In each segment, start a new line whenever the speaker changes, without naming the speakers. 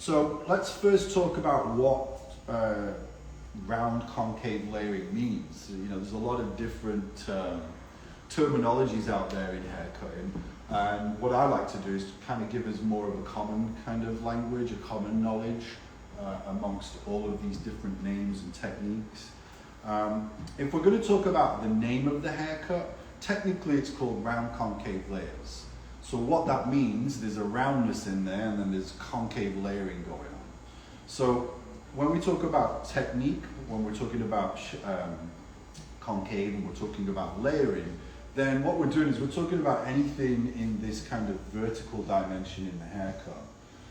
So let's first talk about what round concave layering means. You know, there's a lot of different terminologies out there in haircutting, and what I like to do is to kind of give us more of a common kind of language, a common knowledge amongst all of these different names and techniques. If we're going to talk about the name of the haircut, technically it's called round concave layers. So what that means, there's a roundness in there and then there's concave layering going on. So when we talk about technique, when we're talking about concave and we're talking about layering, then what we're doing is we're talking about anything in this kind of vertical dimension in the haircut.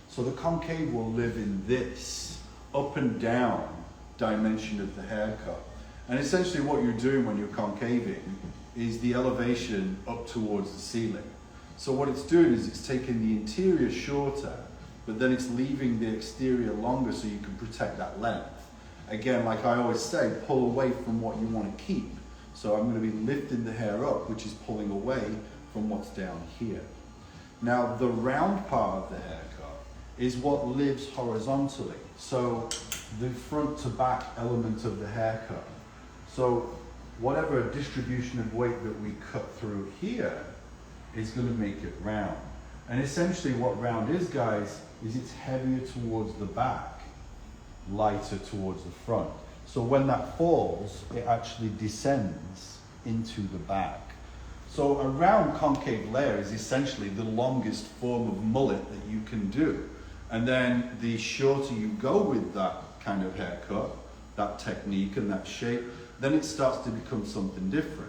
So the concave will live in this up and down dimension of the haircut. And essentially what you're doing when you're concaving is the elevation up towards the ceiling. So what it's doing is it's taking the interior shorter, but then it's leaving the exterior longer so you can protect that length. Again, like I always say, pull away from what you want to keep. So I'm going to be lifting the hair up, which is pulling away from what's down here. Now, the round part of the haircut is what lives horizontally. So the front to back element of the haircut. So whatever distribution of weight that we cut through here is going to make it round. And essentially what round is, guys, is it's heavier towards the back, lighter towards the front. So when that falls, it actually descends into the back. So a round concave layer is essentially the longest form of mullet that you can do. And then the shorter you go with that kind of haircut, that technique and that shape, then it starts to become something different.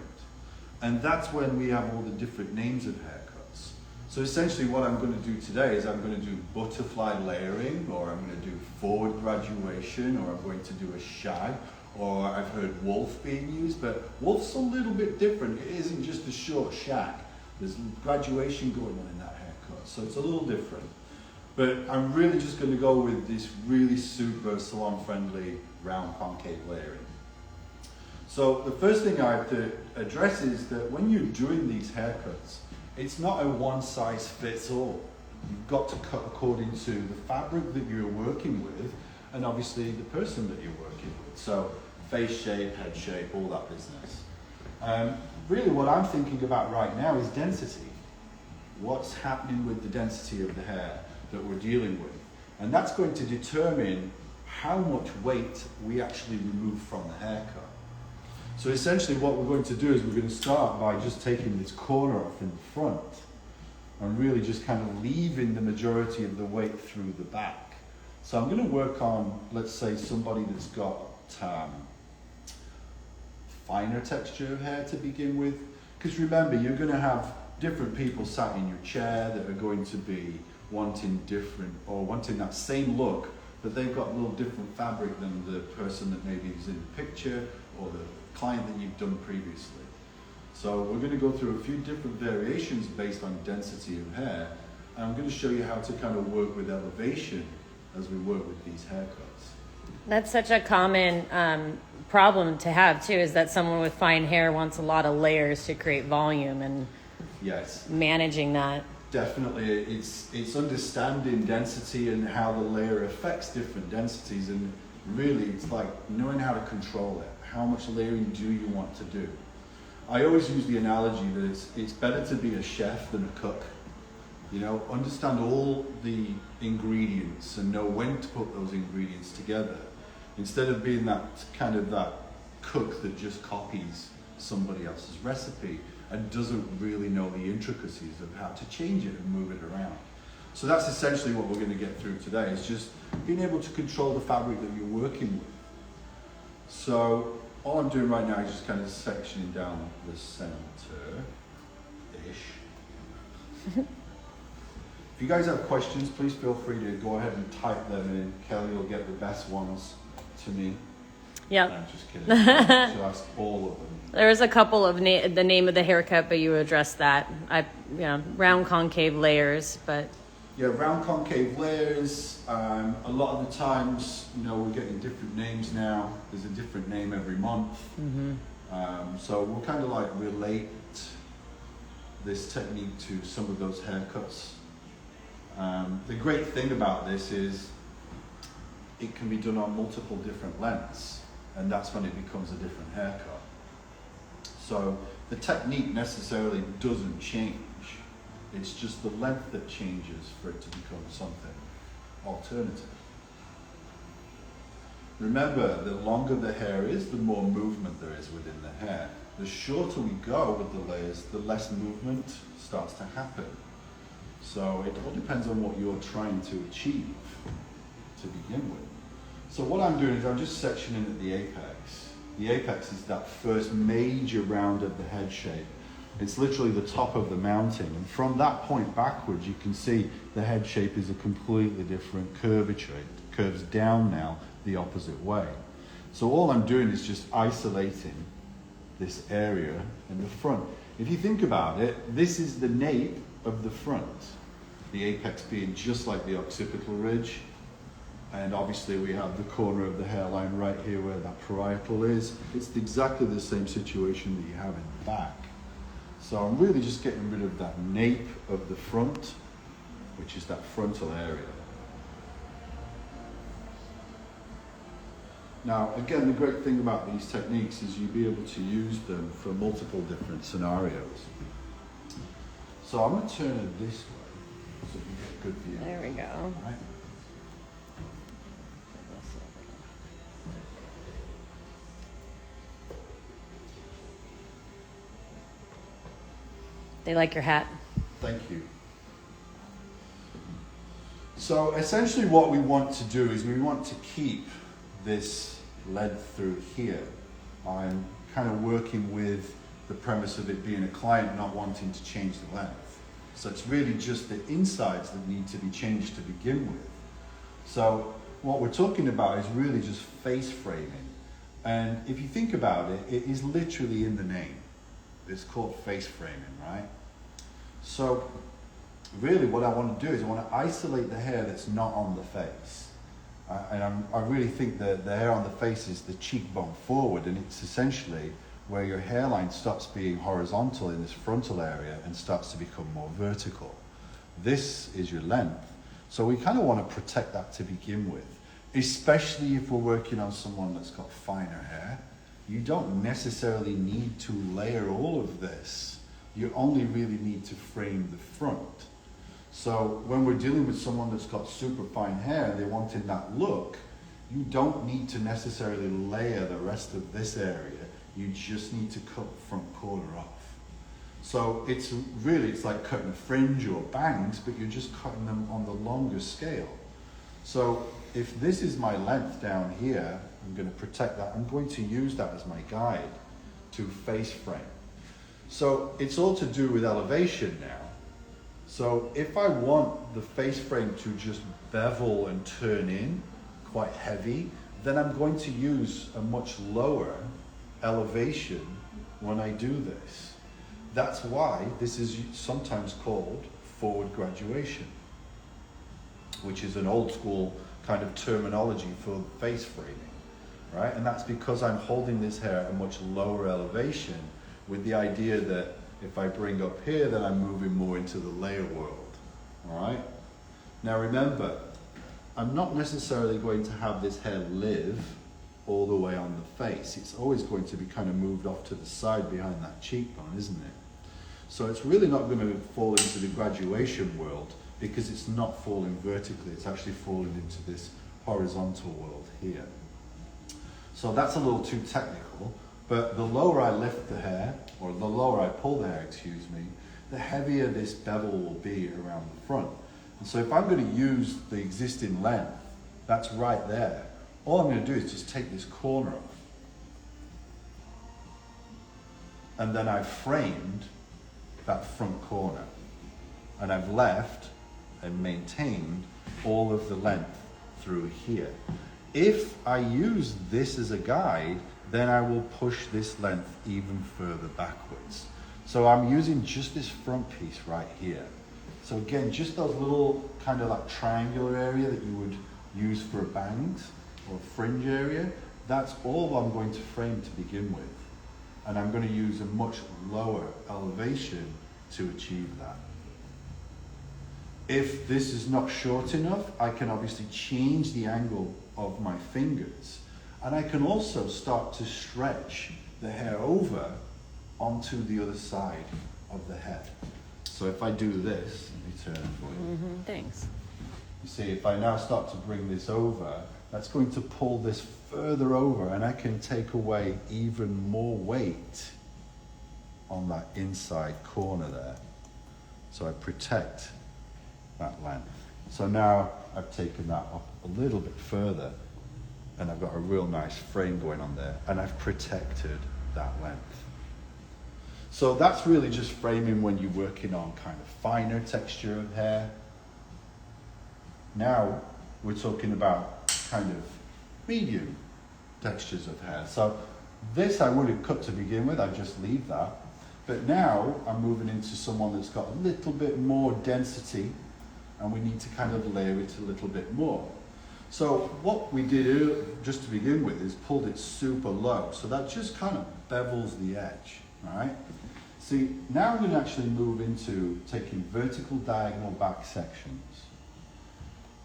And that's when we have all the different names of haircuts. So essentially what I'm going to do today is I'm going to do butterfly layering, or I'm going to do forward graduation, or I'm going to do a shag, or I've heard wolf being used, but wolf's a little bit different. It isn't just a short shag. There's graduation going on in that haircut, so it's a little different. But I'm really just going to go with this really super salon-friendly round concave layering. So the first thing I have to address is that when you're doing these haircuts, it's not a one-size-fits-all. You've got to cut according to the fabric that you're working with, and obviously the person that you're working with. So face shape, head shape, all that business. Really what I'm thinking about right now is density. What's happening with the density of the hair that we're dealing with? And that's going to determine how much weight we actually remove from the haircut. So essentially what we're going to do is we're going to start by just taking this corner off in the front and really just kind of leaving the majority of the weight through the back. So I'm going to work on, let's say, somebody that's got finer texture of hair to begin with. Because remember, you're going to have different people sat in your chair that are going to be wanting different, or wanting that same look, but they've got a little different fabric than the person that maybe is in the picture or the client that you've done previously. So we're going to go through a few different variations based on density of hair, and I'm going to show you how to kind of work with elevation as we work with these haircuts.
That's such a common problem to have too, is that someone with fine hair wants a lot of layers to create volume, and
yes,
managing that.
Definitely, it's understanding density and how the layer affects different densities, and really it's like knowing how to control it. How much layering do you want to do? I always use the analogy that it's better to be a chef than a cook. You know, understand all the ingredients and know when to put those ingredients together, instead of being that cook that just copies somebody else's recipe and doesn't really know the intricacies of how to change it and move it around. So that's essentially what we're going to get through today, is just being able to control the fabric that you're working with. So all I'm doing right now is just kind of sectioning down the center-ish. If you guys have questions, please feel free to go ahead and type them in. Kelly will get the best ones to me.
Yep.
I'm just kidding. She'll ask all of them.
There was a couple of the name of the haircut, but you addressed that. Round concave layers, but.
Yeah, round concave layers. A lot of the times, we're getting different names now. There's a different name every month. Mm-hmm. So we'll kind of like relate this technique to some of those haircuts. The great thing about this is it can be done on multiple different lengths, and that's when it becomes a different haircut. So the technique necessarily doesn't change. It's just the length that changes for it to become something alternative. Remember, the longer the hair is, the more movement there is within the hair. The shorter we go with the layers, the less movement starts to happen. So it all depends on what you're trying to achieve to begin with. So what I'm doing is I'm just sectioning at the apex. The apex is that first major round of the head shape. It's literally the top of the mountain, and from that point backwards you can see the head shape is a completely different curvature. It curves down now the opposite way. So all I'm doing is just isolating this area in the front. If you think about it, this is the nape of the front, the apex being just like the occipital ridge, and obviously we have the corner of the hairline right here where that parietal is. It's exactly the same situation that you have in the back. So I'm really just getting rid of that nape of the front, which is that frontal area. Now, again, the great thing about these techniques is you'll be able to use them for multiple different scenarios. So I'm going to turn it this way so you can get a good view.
There we go.
Right?
They like your hat.
Thank you. So essentially what we want to do is we want to keep this length through here. I'm kind of working with the premise of it being a client not wanting to change the length. So it's really just the insides that need to be changed to begin with. So what we're talking about is really just face framing. And if you think about it, it is literally in the name. It's called face framing, right? So really what I want to do is I want to isolate the hair that's not on the face. I really think that the hair on the face is the cheekbone forward, and it's essentially where your hairline stops being horizontal in this frontal area and starts to become more vertical. This is your length. So we kind of want to protect that to begin with, especially if we're working on someone that's got finer hair. You don't necessarily need to layer all of this. You only really need to frame the front. So when we're dealing with someone that's got super fine hair and they're wanting that look, you don't need to necessarily layer the rest of this area. You just need to cut the front corner off. So it's like cutting a fringe or bangs, but you're just cutting them on the longer scale. So if this is my length down here, I'm going to protect that. I'm going to use that as my guide to face frame. So it's all to do with elevation now. So if I want the face frame to just bevel and turn in quite heavy, then I'm going to use a much lower elevation when I do this. That's why this is sometimes called forward graduation, which is an old school kind of terminology for face framing, right? And that's because I'm holding this hair at a much lower elevation with the idea that if I bring up here, then I'm moving more into the layer world, all right? Now remember, I'm not necessarily going to have this hair live all the way on the face. It's always going to be kind of moved off to the side behind that cheekbone, isn't it? So it's really not going to fall into the graduation world because it's not falling vertically, it's actually falling into this horizontal world here. So that's a little too technical. But the lower I lift the hair, or the lower I pull the hair, excuse me, the heavier this bevel will be around the front. And so if I'm going to use the existing length, that's right there. All I'm going to do is just take this corner off. And then I've framed that front corner. And I've left and maintained all of the length through here. If I use this as a guide, then I will push this length even further backwards. So I'm using just this front piece right here. So again, just those little kind of like triangular area that you would use for bangs or fringe area, that's all I'm going to frame to begin with. And I'm going to use a much lower elevation to achieve that. If this is not short enough, I can obviously change the angle of my fingers, and I can also start to stretch the hair over onto the other side of the head. So if I do this, let me turn for you.
Thanks.
You see, if I now start to bring this over, that's going to pull this further over, and I can take away even more weight on that inside corner there. So I protect that length. So now I've taken that up a little bit further, and I've got a real nice frame going on there, and I've protected that length. So that's really just framing when you're working on kind of finer texture of hair. Now we're talking about kind of medium textures of hair. So this I would have cut to begin with, I just leave that. But now I'm moving into someone that's got a little bit more density, and we need to kind of layer it a little bit more. So what we did earlier, just to begin with, is pulled it super low. So that just kind of bevels the edge, all right? See, now I'm going to actually move into taking vertical diagonal back sections.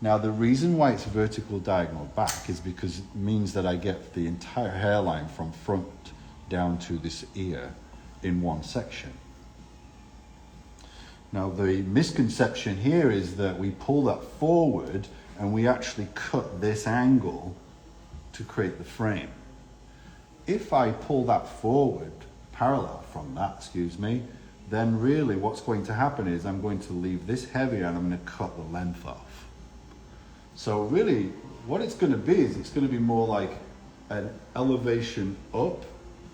Now the reason why it's vertical diagonal back is because it means that I get the entire hairline from front down to this ear in one section. Now the misconception here is that we pull that forward and we actually cut this angle to create the frame. If I pull that forward, parallel from that, then really what's going to happen is I'm going to leave this heavier and I'm going to cut the length off. So really what it's going to be is it's going to be more like an elevation up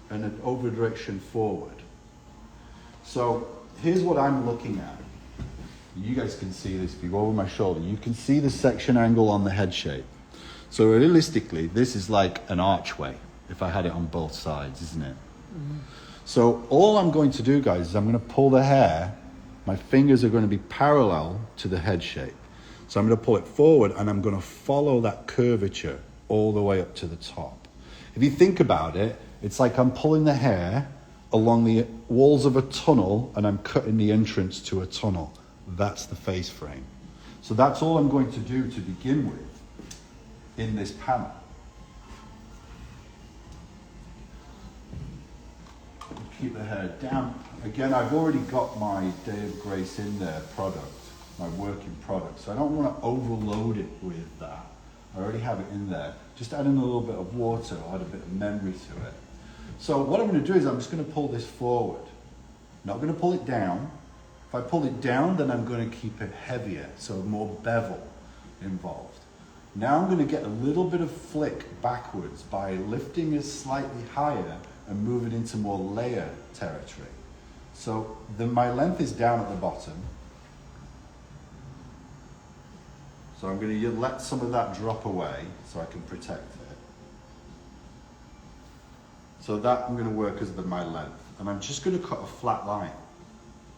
and an over direction forward. So here's what I'm looking at. You guys can see this, if you go over my shoulder, you can see the section angle on the head shape. So realistically, this is like an archway, if I had it on both sides, isn't it? Mm-hmm. So all I'm going to do, guys, is I'm going to pull the hair, my fingers are going to be parallel to the head shape. So I'm going to pull it forward and I'm going to follow that curvature all the way up to the top. If you think about it, it's like I'm pulling the hair along the walls of a tunnel and I'm cutting the entrance to a tunnel. That's the face frame. So that's all I'm going to do to begin with in this panel. Keep the hair down. Again, I've already got my Day of Grace in there product, my working product, so I don't want to overload it with that. I already have it in there. Just add in a little bit of water, I'll add a bit of memory to it. So what I'm going to do is I'm just going to pull this forward. Not going to pull it down. If I pull it down, then I'm going to keep it heavier, so more bevel involved. Now I'm going to get a little bit of flick backwards by lifting it slightly higher and moving into more layer territory. So my length is down at the bottom. So I'm going to let some of that drop away so I can protect it. So that I'm going to work as my length. And I'm just going to cut a flat line.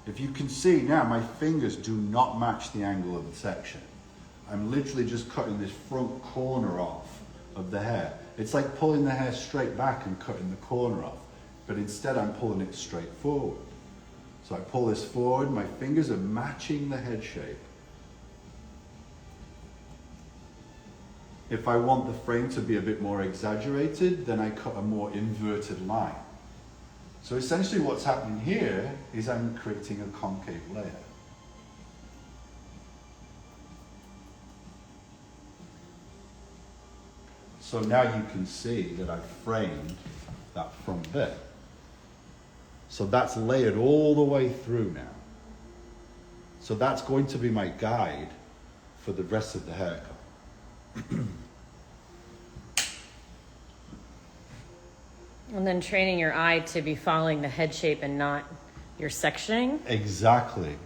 If you can see now, my fingers do not match the angle of the section. I'm literally just cutting this front corner off of the hair. It's like pulling the hair straight back and cutting the corner off, but instead I'm pulling it straight forward. So I pull this forward, my fingers are matching the head shape. If I want the frame to be a bit more exaggerated, then I cut a more inverted line. So essentially what's happening here is I'm creating a concave layer. So now you can see that I've framed that front bit. So that's layered all the way through now. So that's going to be my guide for the rest of the haircut.
And then training your eye to be following the head shape and not your sectioning. Exactly.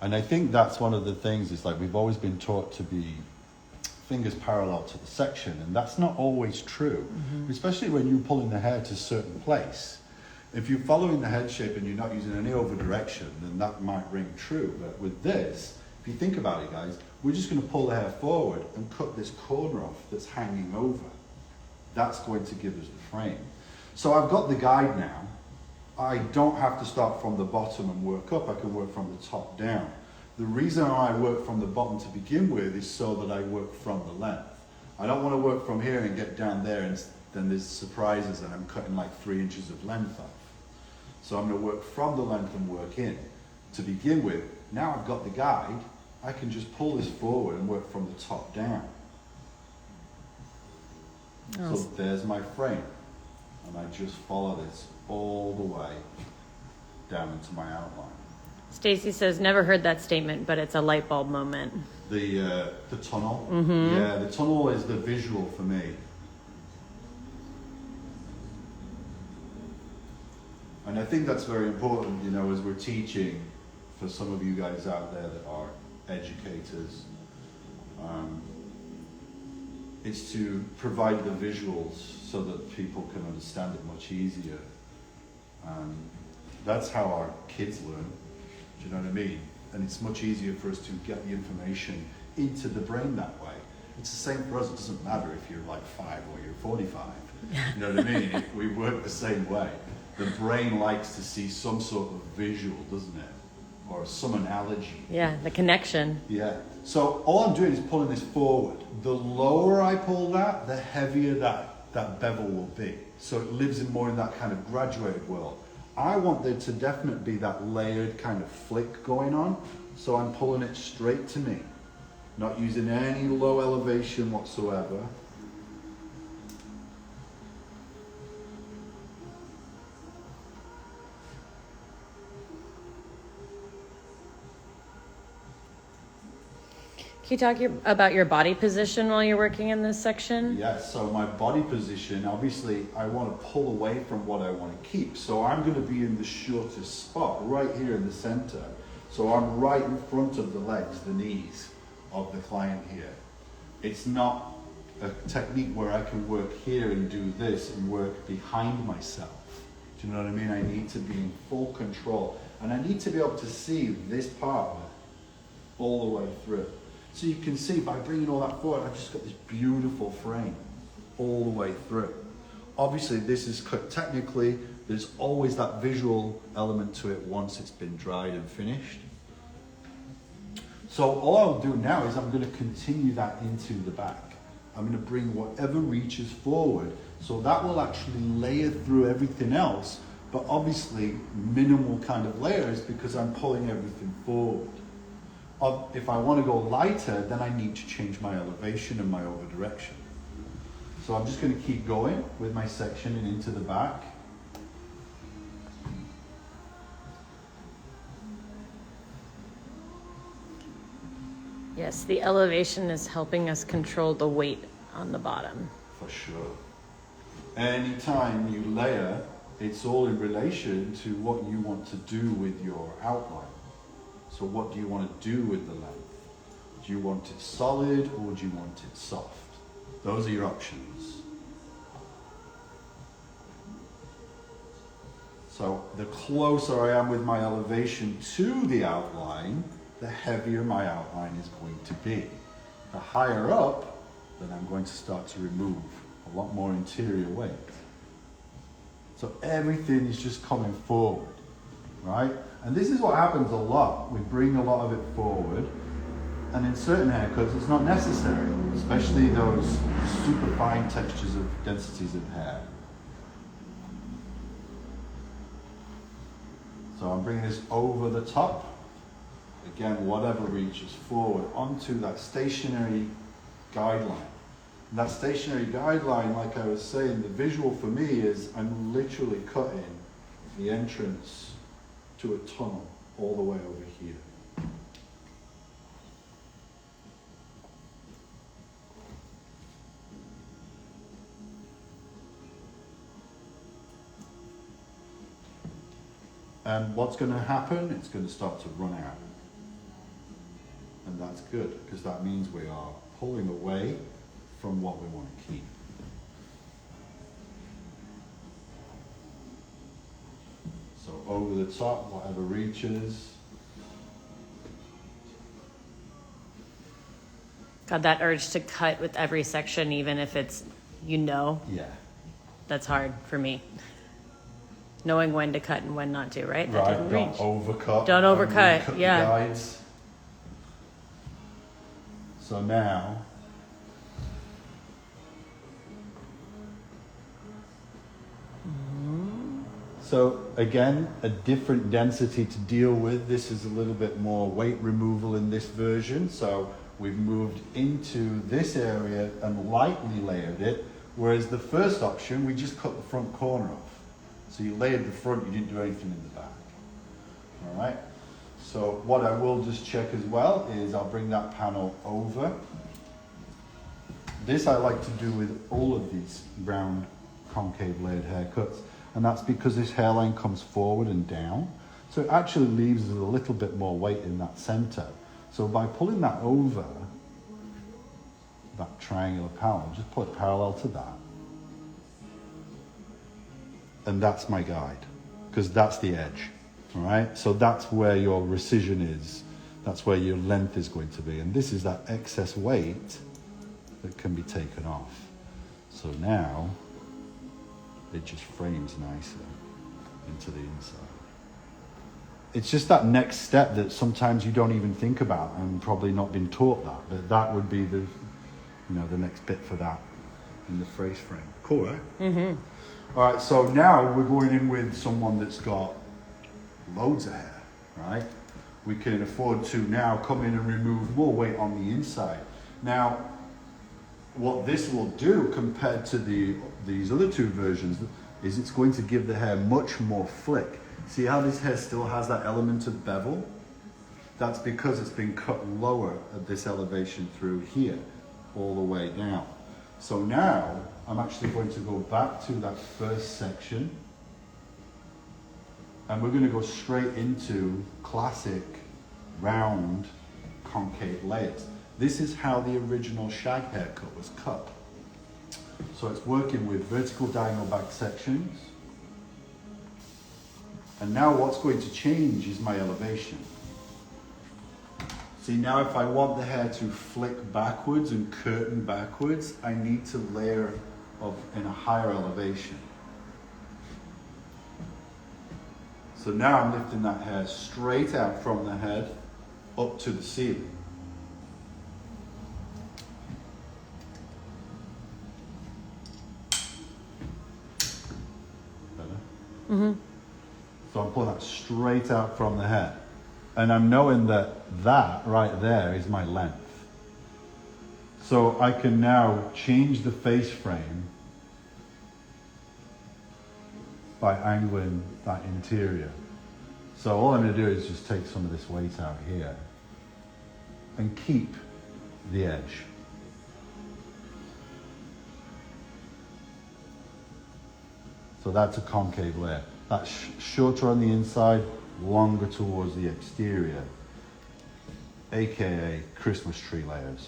And I think that's one of the things, is like we've always been taught to be fingers parallel to the section, and that's not always true, especially when you're pulling the hair to a certain place. If you're following the head shape and you're not using any over direction, then that might ring true. But with this, if you think about it, guys, we're just going to pull the hair forward and cut this corner off that's hanging over. That's going to give us the frame. So I've got the guide now. I don't have to start from the bottom and work up. I can work from the top down. The reason I work from the bottom to begin with is so that I work from the length. I don't want to work from here and get down there and then there's surprises and I'm cutting like 3 inches of length off. So I'm going to work from the length and work in. To begin with, now I've got the guide, I can just pull this forward and work from the top down.
Oh.
So there's my frame. And I just follow this all the way down into my outline.
Stacy says, never heard that statement, but it's a light bulb moment.
The tunnel?
Mm-hmm.
Yeah, the tunnel is the visual for me. And I think that's very important, you know, as we're teaching for some of you guys out there that are educators. It's to provide the visuals so that people can understand it much easier. That's how our kids learn, do you know what I mean? And it's much easier for us to get the information into the brain that way. It's the same for us, it doesn't matter if you're like 5 or you're 45, you know what I mean? We work the same way. The brain likes to see some sort of visual, doesn't it? Or some analogy.
Yeah, the connection.
Yeah. So all I'm doing is pulling this forward. The lower I pull that, the heavier that bevel will be. So it lives in more in that kind of graduated world. I want there to definitely be that layered kind of flick going on. So I'm pulling it straight to me. Not using any low elevation whatsoever.
Can you talk about your body position while you're working in this section?
Yes, so my body position, obviously I want to pull away from what I want to keep. So I'm going to be in the shortest spot, right here in the center. So I'm right in front of the legs, the knees of the client here. It's not a technique where I can work here and do this and work behind myself. Do you know what I mean? I need to be in full control. And I need to be able to see this part all the way through. So you can see by bringing all that forward, I've just got this beautiful frame all the way through. Obviously, this is cut technically. There's always that visual element to it once it's been dried and finished. So all I'll do now is I'm going to continue that into the back. I'm going to bring whatever reaches forward. So that will actually layer through everything else, but obviously minimal kind of layers because I'm pulling everything forward. If I want to go lighter, then I need to change my elevation and my over direction. So I'm just going to keep going with my section and into the back.
Yes, the elevation is helping us control the weight on the bottom.
For sure. Anytime you layer, it's all in relation to what you want to do with your outline. So what do you want to do with the length? Do you want it solid or do you want it soft? Those are your options. So the closer I am with my elevation to the outline, the heavier my outline is going to be. The higher up, then I'm going to start to remove a lot more interior weight. So everything is just coming forward, right? And this is what happens a lot. We bring a lot of it forward, and in certain haircuts it's not necessary, especially those super fine textures of densities of hair. So I'm bringing this over the top. Again, whatever reaches forward onto that stationary guideline. And that stationary guideline, like I was saying, the visual for me is I'm literally cutting the entrance to a tunnel all the way over here. And what's going to happen? It's going to start to run out. And that's good, because that means we are pulling away from what we want to keep. So over the top, whatever reaches.
Got that urge to cut with every section, even if it's,
Yeah.
that's hard for me. Knowing when to cut and when not to, right? That
Right,
didn't
don't
reach.
overcut.
Don't overcut,
Cut
yeah.
the guides. So now, so again, a different density to deal with. This is a little bit more weight removal in this version. So we've moved into this area and lightly layered it. Whereas the first option, we just cut the front corner off. So you layered the front, you didn't do anything in the back. All right. So what I will just check as well is I'll bring that panel over. This I like to do with all of these round concave layered haircuts. And that's because this hairline comes forward and down. So it actually leaves us a little bit more weight in that center. So by pulling that over, that triangular panel, just pull it parallel to that. And that's my guide, because that's the edge, all right? So that's where your precision is. That's where your length is going to be. And this is that excess weight that can be taken off. So now, it just frames nicer into the inside. It's just that next step that sometimes you don't even think about and probably not been taught that, but that would be the, the next bit for that in the face frame. Cool, right? Mm-hmm. All right, so now we're going in with someone that's got loads of hair, right? We can afford to now come in and remove more weight on the inside. Now, what this will do compared to these other two versions is it's going to give the hair much more flick. See how this hair still has that element of bevel? That's because it's been cut lower at this elevation through here, all the way down. So now I'm actually going to go back to that first section and we're going to go straight into classic round concave layers. This is how the original Shag haircut was cut. So it's working with vertical diagonal back sections. And now what's going to change is my elevation. See, now if I want the hair to flick backwards and curtain backwards, I need to layer in a higher elevation. So now I'm lifting that hair straight out from the head up to the ceiling. Mm-hmm. So I'm pulling that straight out from the head. And I'm knowing that right there is my length. So I can now change the face frame by angling that interior. So all I'm going to do is just take some of this weight out here and keep the edge. So that's a concave layer. That's shorter on the inside, longer towards the exterior, aka Christmas tree layers.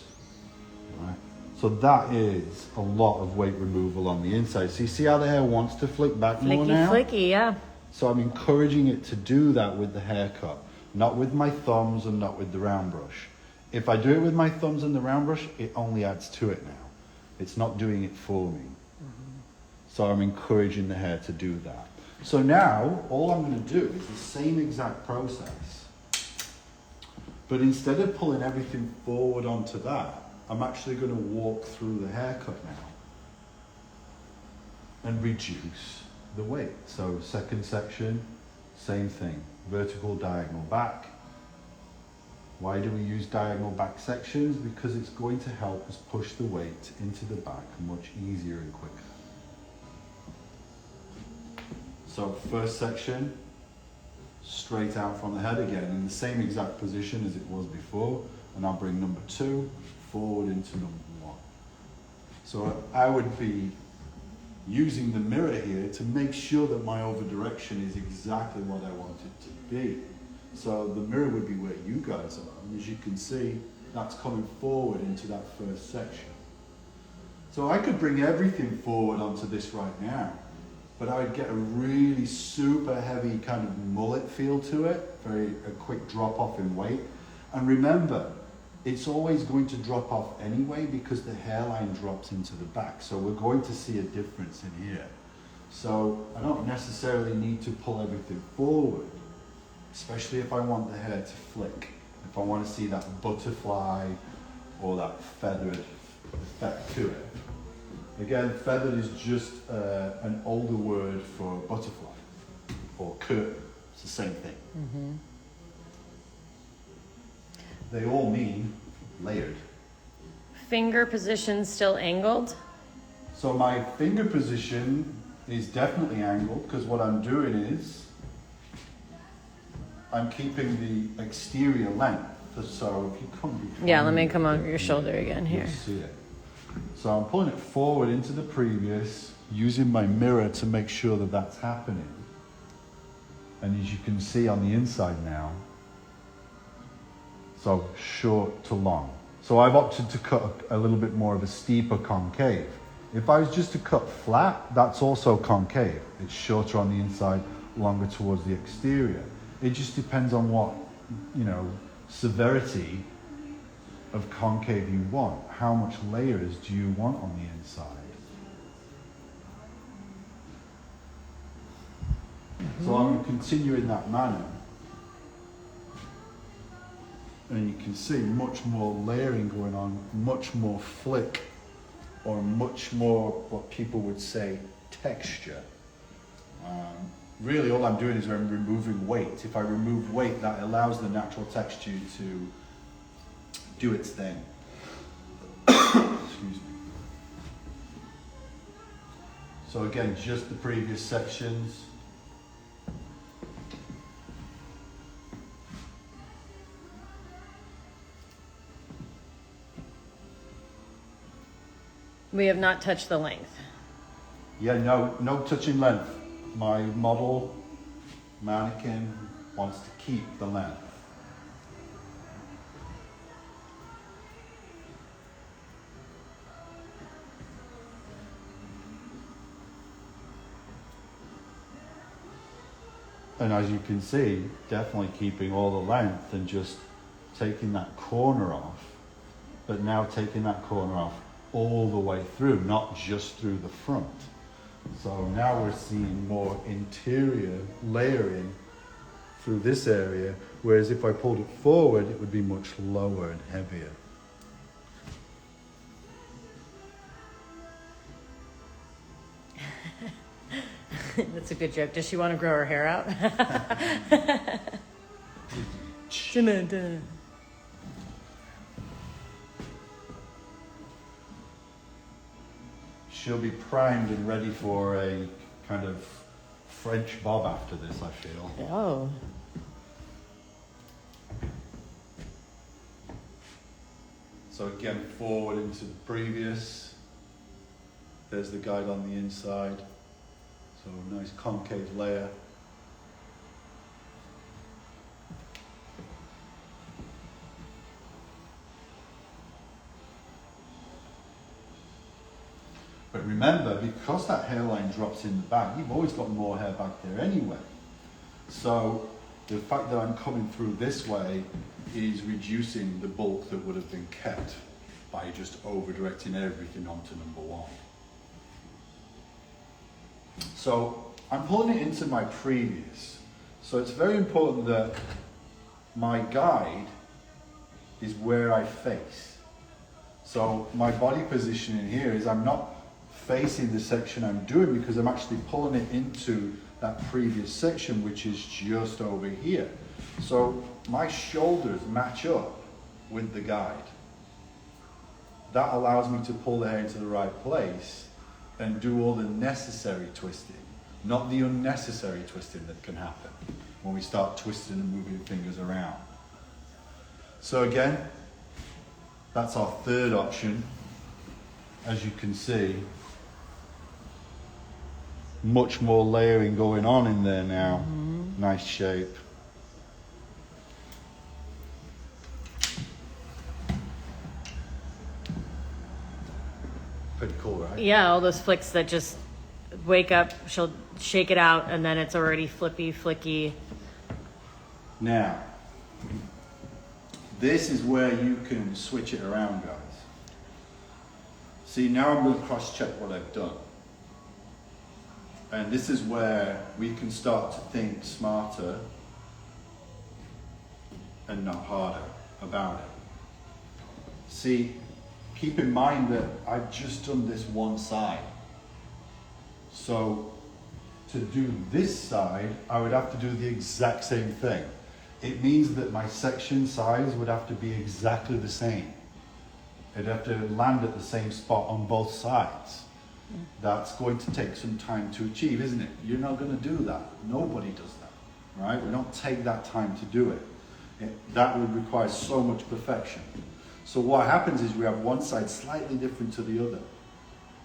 Right? So that is a lot of weight removal on the inside. So you see how the hair wants to flick back more now?
Flicky, yeah.
So I'm encouraging it to do that with the haircut, not with my thumbs and not with the round brush. If I do it with my thumbs and the round brush, it only adds to it now. It's not doing it for me. So I'm encouraging the hair to do that. So now, all I'm going to do is the same exact process. But instead of pulling everything forward onto that, I'm actually going to walk through the haircut now and reduce the weight. So second section, same thing, vertical diagonal back. Why do we use diagonal back sections? Because it's going to help us push the weight into the back much easier and quicker. So first section, straight out from the head again in the same exact position as it was before, and I'll bring number 2 forward into number 1. So I would be using the mirror here to make sure that my over direction is exactly what I want it to be. So the mirror would be where you guys are, and as you can see, that's coming forward into that first section. So I could bring everything forward onto this right now, but I would get a really super heavy kind of mullet feel to it, a quick drop off in weight. And remember, it's always going to drop off anyway because the hairline drops into the back. So we're going to see a difference in here. So I don't necessarily need to pull everything forward, especially if I want the hair to flick. If I want to see that butterfly or that feathered effect to it. Again, feathered is just an older word for butterfly or curtain. It's the same thing.
Mm-hmm.
They all mean layered.
Finger position still angled?
So my finger position is definitely angled because what I'm doing is I'm keeping the exterior length. So if you come behind
Yeah, let me come over your shoulder again here.
you'll see it. So I'm pulling it forward into the previous, using my mirror to make sure that that's happening. And as you can see on the inside now, so short to long. So I've opted to cut a little bit more of a steeper concave. If I was just to cut flat, that's also concave. It's shorter on the inside, longer towards the exterior. It just depends on what, severity of concave you want. How much layers do you want on the inside? So I'm going to continue in that manner. And you can see much more layering going on, much more flick, or much more what people would say texture. Really all I'm doing is I'm removing weight. If I remove weight, that allows the natural texture to do its thing. Excuse me. So again, just the previous sections.
We have not touched the length.
Yeah, no touching length. My model, mannequin, wants to keep the length. And as you can see, definitely keeping all the length and just taking that corner off, but now taking that corner off all the way through, not just through the front. So now we're seeing more interior layering through this area, whereas if I pulled it forward, it would be much lower and heavier.
That's a good joke. Does she want to grow her hair out?
She'll be primed and ready for a kind of French bob after this, I feel.
Oh.
So again, forward into the previous. There's the guide on the inside. So a nice concave layer. But remember, because that hairline drops in the back, you've always got more hair back there anyway. So the fact that I'm coming through this way is reducing the bulk that would have been kept by just over-directing everything onto number one. So I'm pulling it into my previous. So it's very important that my guide is where I face. So my body positioning here is I'm not facing the section I'm doing because I'm actually pulling it into that previous section, which is just over here. So my shoulders match up with the guide. That allows me to pull the hair into the right place and do all the necessary twisting, not the unnecessary twisting that can happen when we start twisting and moving fingers around. So again, that's our third option. As you can see, much more layering going on in there now. Mm-hmm. Nice shape. Pretty cool, right?
Yeah, all those flicks that just wake up, she'll shake it out, and then it's already flippy, flicky.
Now, this is where you can switch it around, guys. See, now I'm going to cross-check what I've done. And this is where we can start to think smarter and not harder about it. See, keep in mind that I've just done this one side. So to do this side, I would have to do the exact same thing. It means that my section size would have to be exactly the same. It'd have to land at the same spot on both sides. That's going to take some time to achieve, isn't it? You're not going to do that. Nobody does that, right? We don't take that time to do it. That would require so much perfection. So what happens is we have one side slightly different to the other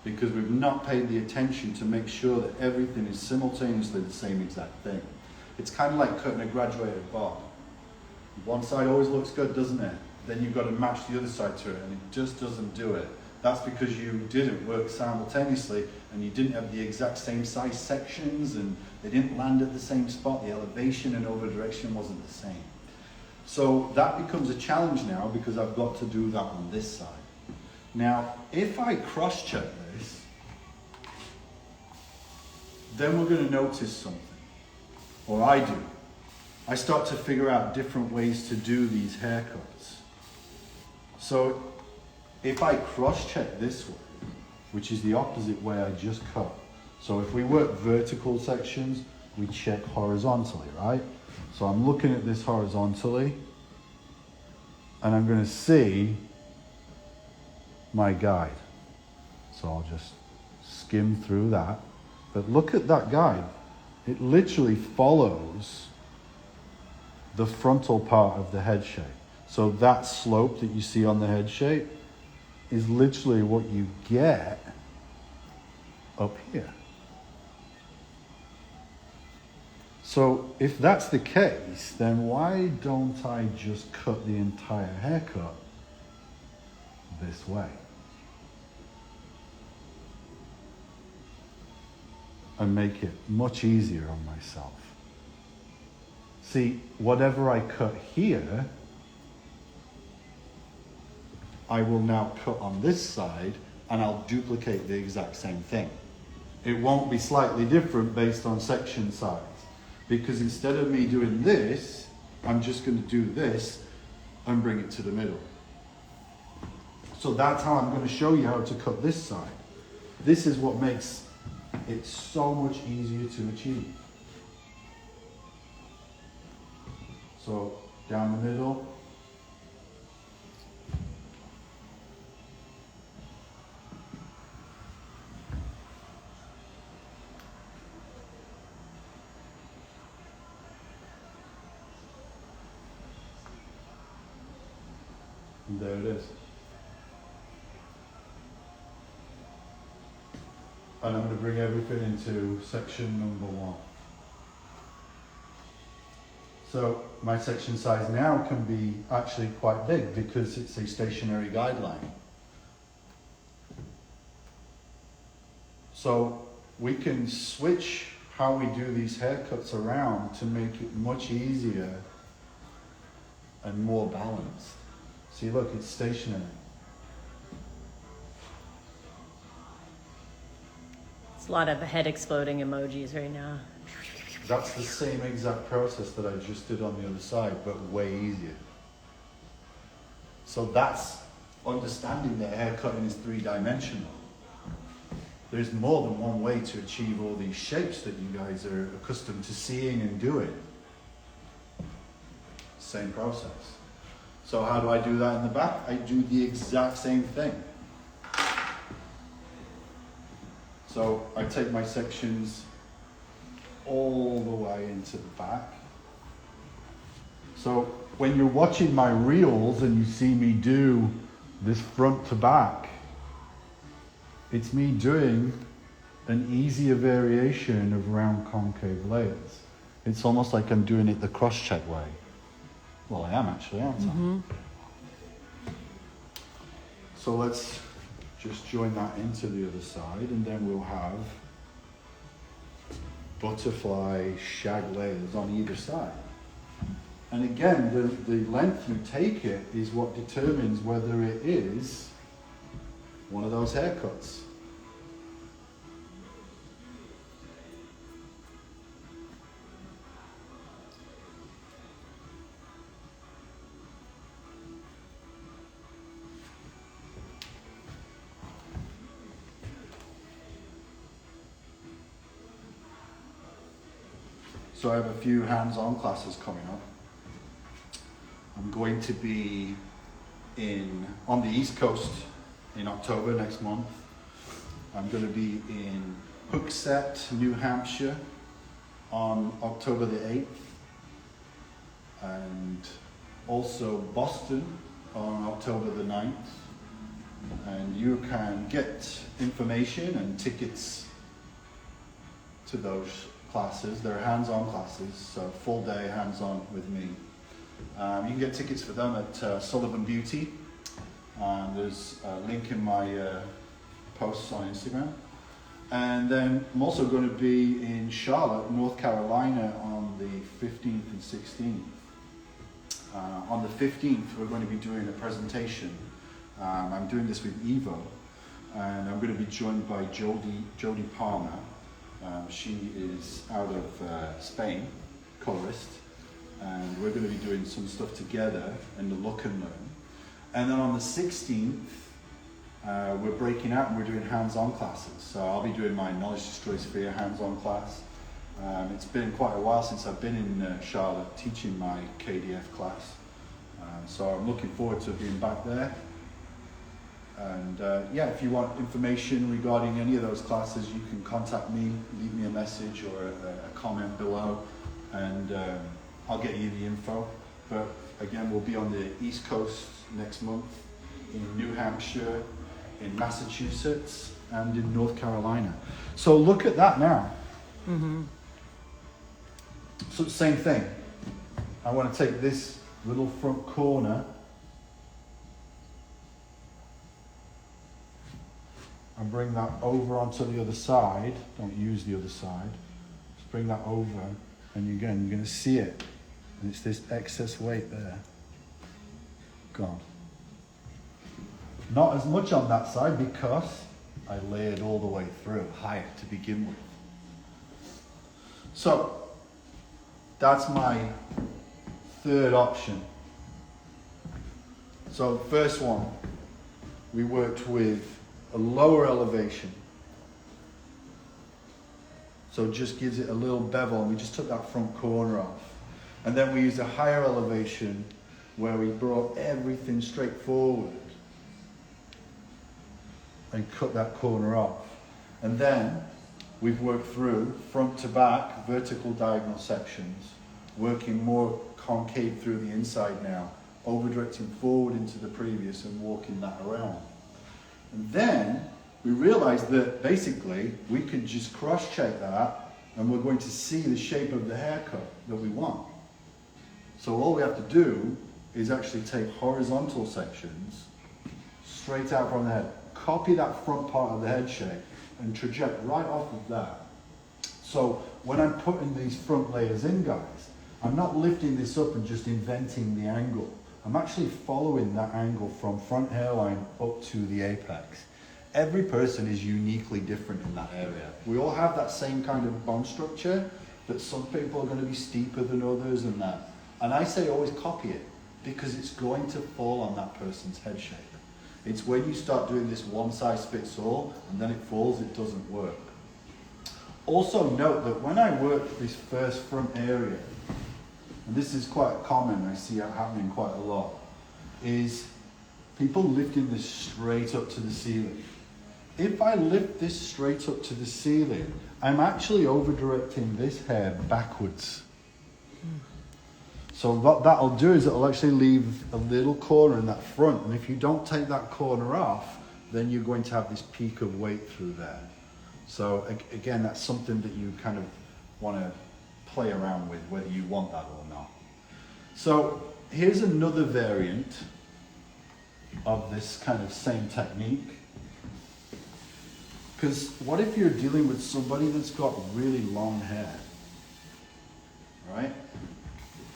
because we've not paid the attention to make sure that everything is simultaneously the same exact thing. It's kind of like cutting a graduated bob. One side always looks good, doesn't it? Then you've got to match the other side to it, and it just doesn't do it. That's because you didn't work simultaneously, and you didn't have the exact same size sections, and they didn't land at the same spot. The elevation and over direction wasn't the same. So that becomes a challenge now because I've got to do that on this side. Now, if I cross-check this, then we're going to notice something, or I do. I start to figure out different ways to do these haircuts. So if I cross-check this way, which is the opposite way I just cut. So if we work vertical sections, we check horizontally, right? So I'm looking at this horizontally, and I'm going to see my guide. So I'll just skim through that. But look at that guide. It literally follows the frontal part of the head shape. So that slope that you see on the head shape is literally what you get up here. So if that's the case, then why don't I just cut the entire haircut this way? And make it much easier on myself. See, whatever I cut here, I will now cut on this side and I'll duplicate the exact same thing. It won't be slightly different based on section size, because instead of me doing this, I'm just going to do this and bring it to the middle. So that's how I'm going to show you how to cut this side. This is what makes it so much easier to achieve. So down the middle. And there it is. And I'm going to bring everything into section number 1. So my section size now can be actually quite big because it's a stationary guideline. So we can switch how we do these haircuts around to make it much easier and more balanced. See, look, it's stationary.
It's a lot of head exploding emojis right now.
That's the same exact process that I just did on the other side, but way easier. So that's understanding that haircutting is 3-dimensional. There's more than one way to achieve all these shapes that you guys are accustomed to seeing and doing. Same process. So how do I do that in the back? I do the exact same thing. So I take my sections all the way into the back. So when you're watching my reels and you see me do this front to back, it's me doing an easier variation of round concave layers. It's almost like I'm doing it the cross-check way. Well, I am actually, aren't I?
Mm-hmm.
So let's just join that into the other side, and then we'll have butterfly shag layers on either side. And again, the length you take it is what determines whether it is one of those haircuts. So I have a few hands-on classes coming up. I'm going to be on the East Coast in October next month. I'm going to be in Hooksett, New Hampshire on October the 8th. And also Boston on October the 9th. And you can get information and tickets to those classes. They're hands-on classes, so full day hands-on with me. You can get tickets for them at Sullivan Beauty. There's a link in my posts on Instagram. And then I'm also going to be in Charlotte, North Carolina on the 15th and 16th. On the 15th, we're going to be doing a presentation. I'm doing this with Evo, and I'm going to be joined by Jodie Palmer. She is out of Spain, colorist, and we're going to be doing some stuff together in the Look and Learn. And then on the 16th, we're breaking out and we're doing hands-on classes. So I'll be doing my Knowledge Destroys Fear hands-on class. It's been quite a while since I've been in Charlotte teaching my KDF class. So I'm looking forward to being back there. And yeah, if you want information regarding any of those classes, you can contact me, leave me a message or a comment below, and I'll get you the info. But again, we'll be on the East Coast next month, in New Hampshire, in Massachusetts, and in North Carolina. So look at that now.
Mm-hmm.
So same thing. I want to take this little front corner and bring that over onto the other side. Don't use the other side. Just bring that over, and again, you're going to see it. And it's this excess weight there. Gone. Not as much on that side because I layered all the way through, higher to begin with. So, that's my third option. So the first one, we worked with a lower elevation. So it just gives it a little bevel, and we just took that front corner off. And then we used a higher elevation where we brought everything straight forward and cut that corner off. And then we've worked through front to back, vertical diagonal sections, working more concave through the inside now, over directing forward into the previous and walking that around. And then we realized that basically we could just cross-check that and we're going to see the shape of the haircut that we want. So all we have to do is actually take horizontal sections straight out from the head, copy that front part of the head shape and traject right off of that. So when I'm putting these front layers in, guys, I'm not lifting this up and just inventing the angle. I'm actually following that angle from front hairline up to the apex. Every person is uniquely different in that area. We all have that same kind of bone structure, but some people are going to be steeper than others and that. And I say always copy it, because it's going to fall on that person's head shape. It's when you start doing this one size fits all and then it falls, it doesn't work. Also note that when I work this first front area, and this is quite common, I see it happening quite a lot, is people lifting this straight up to the ceiling. If I lift this straight up to the ceiling, I'm actually over-directing this hair backwards. So what that'll do is it'll actually leave a little corner in that front, and if you don't take that corner off, then you're going to have this peak of weight through there. So again, that's something that you kind of want to play around with, whether you want that or not. So here's another variant of this kind of same technique. Because what if you're dealing with somebody that's got really long hair, right?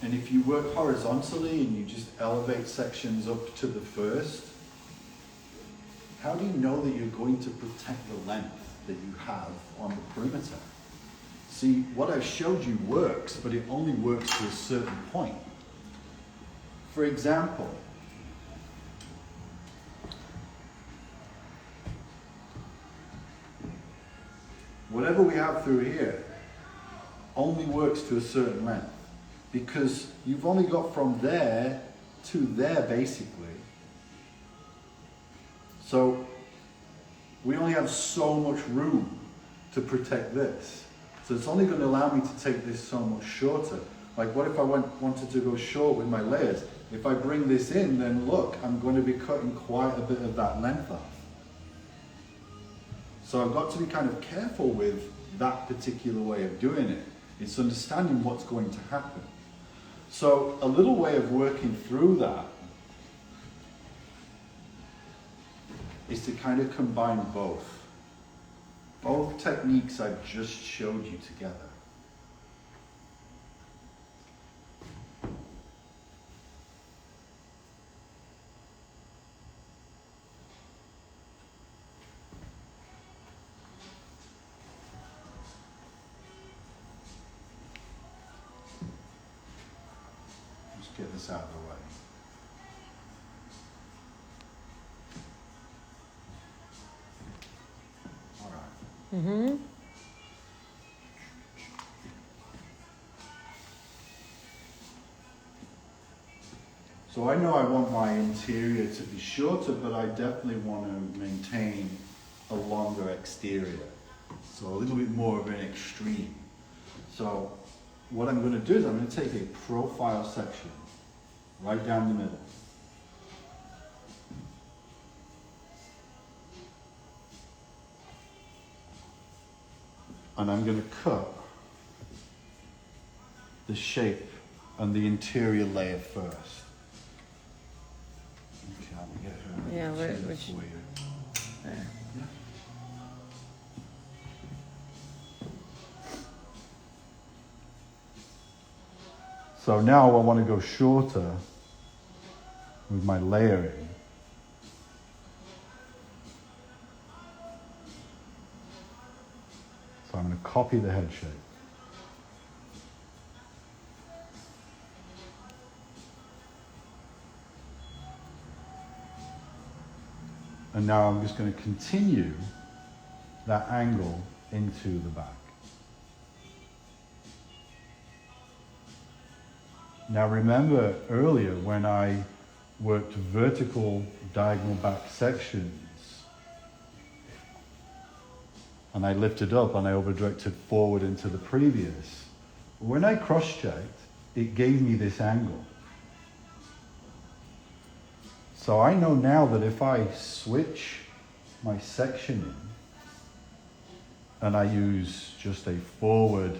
And if you work horizontally and you just elevate sections up to the first, how do you know that you're going to protect the length that you have on the perimeter? See, what I've showed you works, but it only works to a certain point. For example, whatever we have through here, only works to a certain length, because you've only got from there to there basically. So we only have so much room to protect this. So it's only going to allow me to take this so much shorter. Like what if I wanted to go short with my layers? If I bring this in, then look, I'm going to be cutting quite a bit of that length off. So I've got to be kind of careful with that particular way of doing it. It's understanding what's going to happen. So a little way of working through that is to kind of combine both. Both techniques I've just showed you together. Just get this out of the way.
Mm-hmm.
So I know I want my interior to be shorter, but I definitely want to maintain a longer exterior. So a little bit more of an extreme. So what I'm going to do is I'm going to take a profile section right down the middle. And I'm going to cut the shape and the interior layer first. Okay, let me get her.
Yeah, which
for you.
there.
Yeah. So now I want to go shorter with my layering. So I'm going to copy the head shape. And now I'm just going to continue that angle into the back. Now remember earlier when I worked vertical diagonal back sections and I lifted up and I over-directed forward into the previous. When I cross-checked, it gave me this angle. So I know now that if I switch my section in and I use just a forward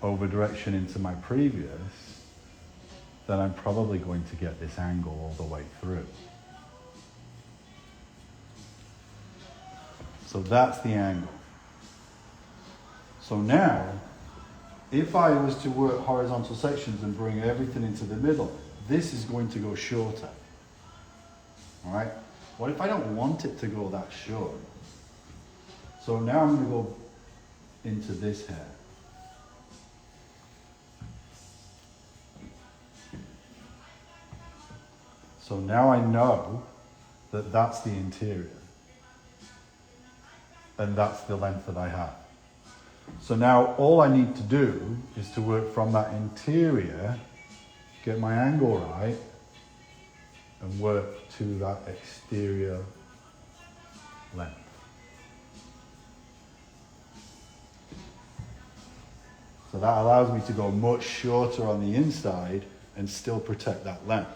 over-direction into my previous, then I'm probably going to get this angle all the way through. So that's the angle. So now, if I was to work horizontal sections and bring everything into the middle, this is going to go shorter. All right? What if I don't want it to go that short? So now I'm going to go into this hair. So now I know that that's the interior. And that's the length that I have. So now all I need to do is to work from that interior, get my angle right, and work to that exterior length. So that allows me to go much shorter on the inside and still protect that length.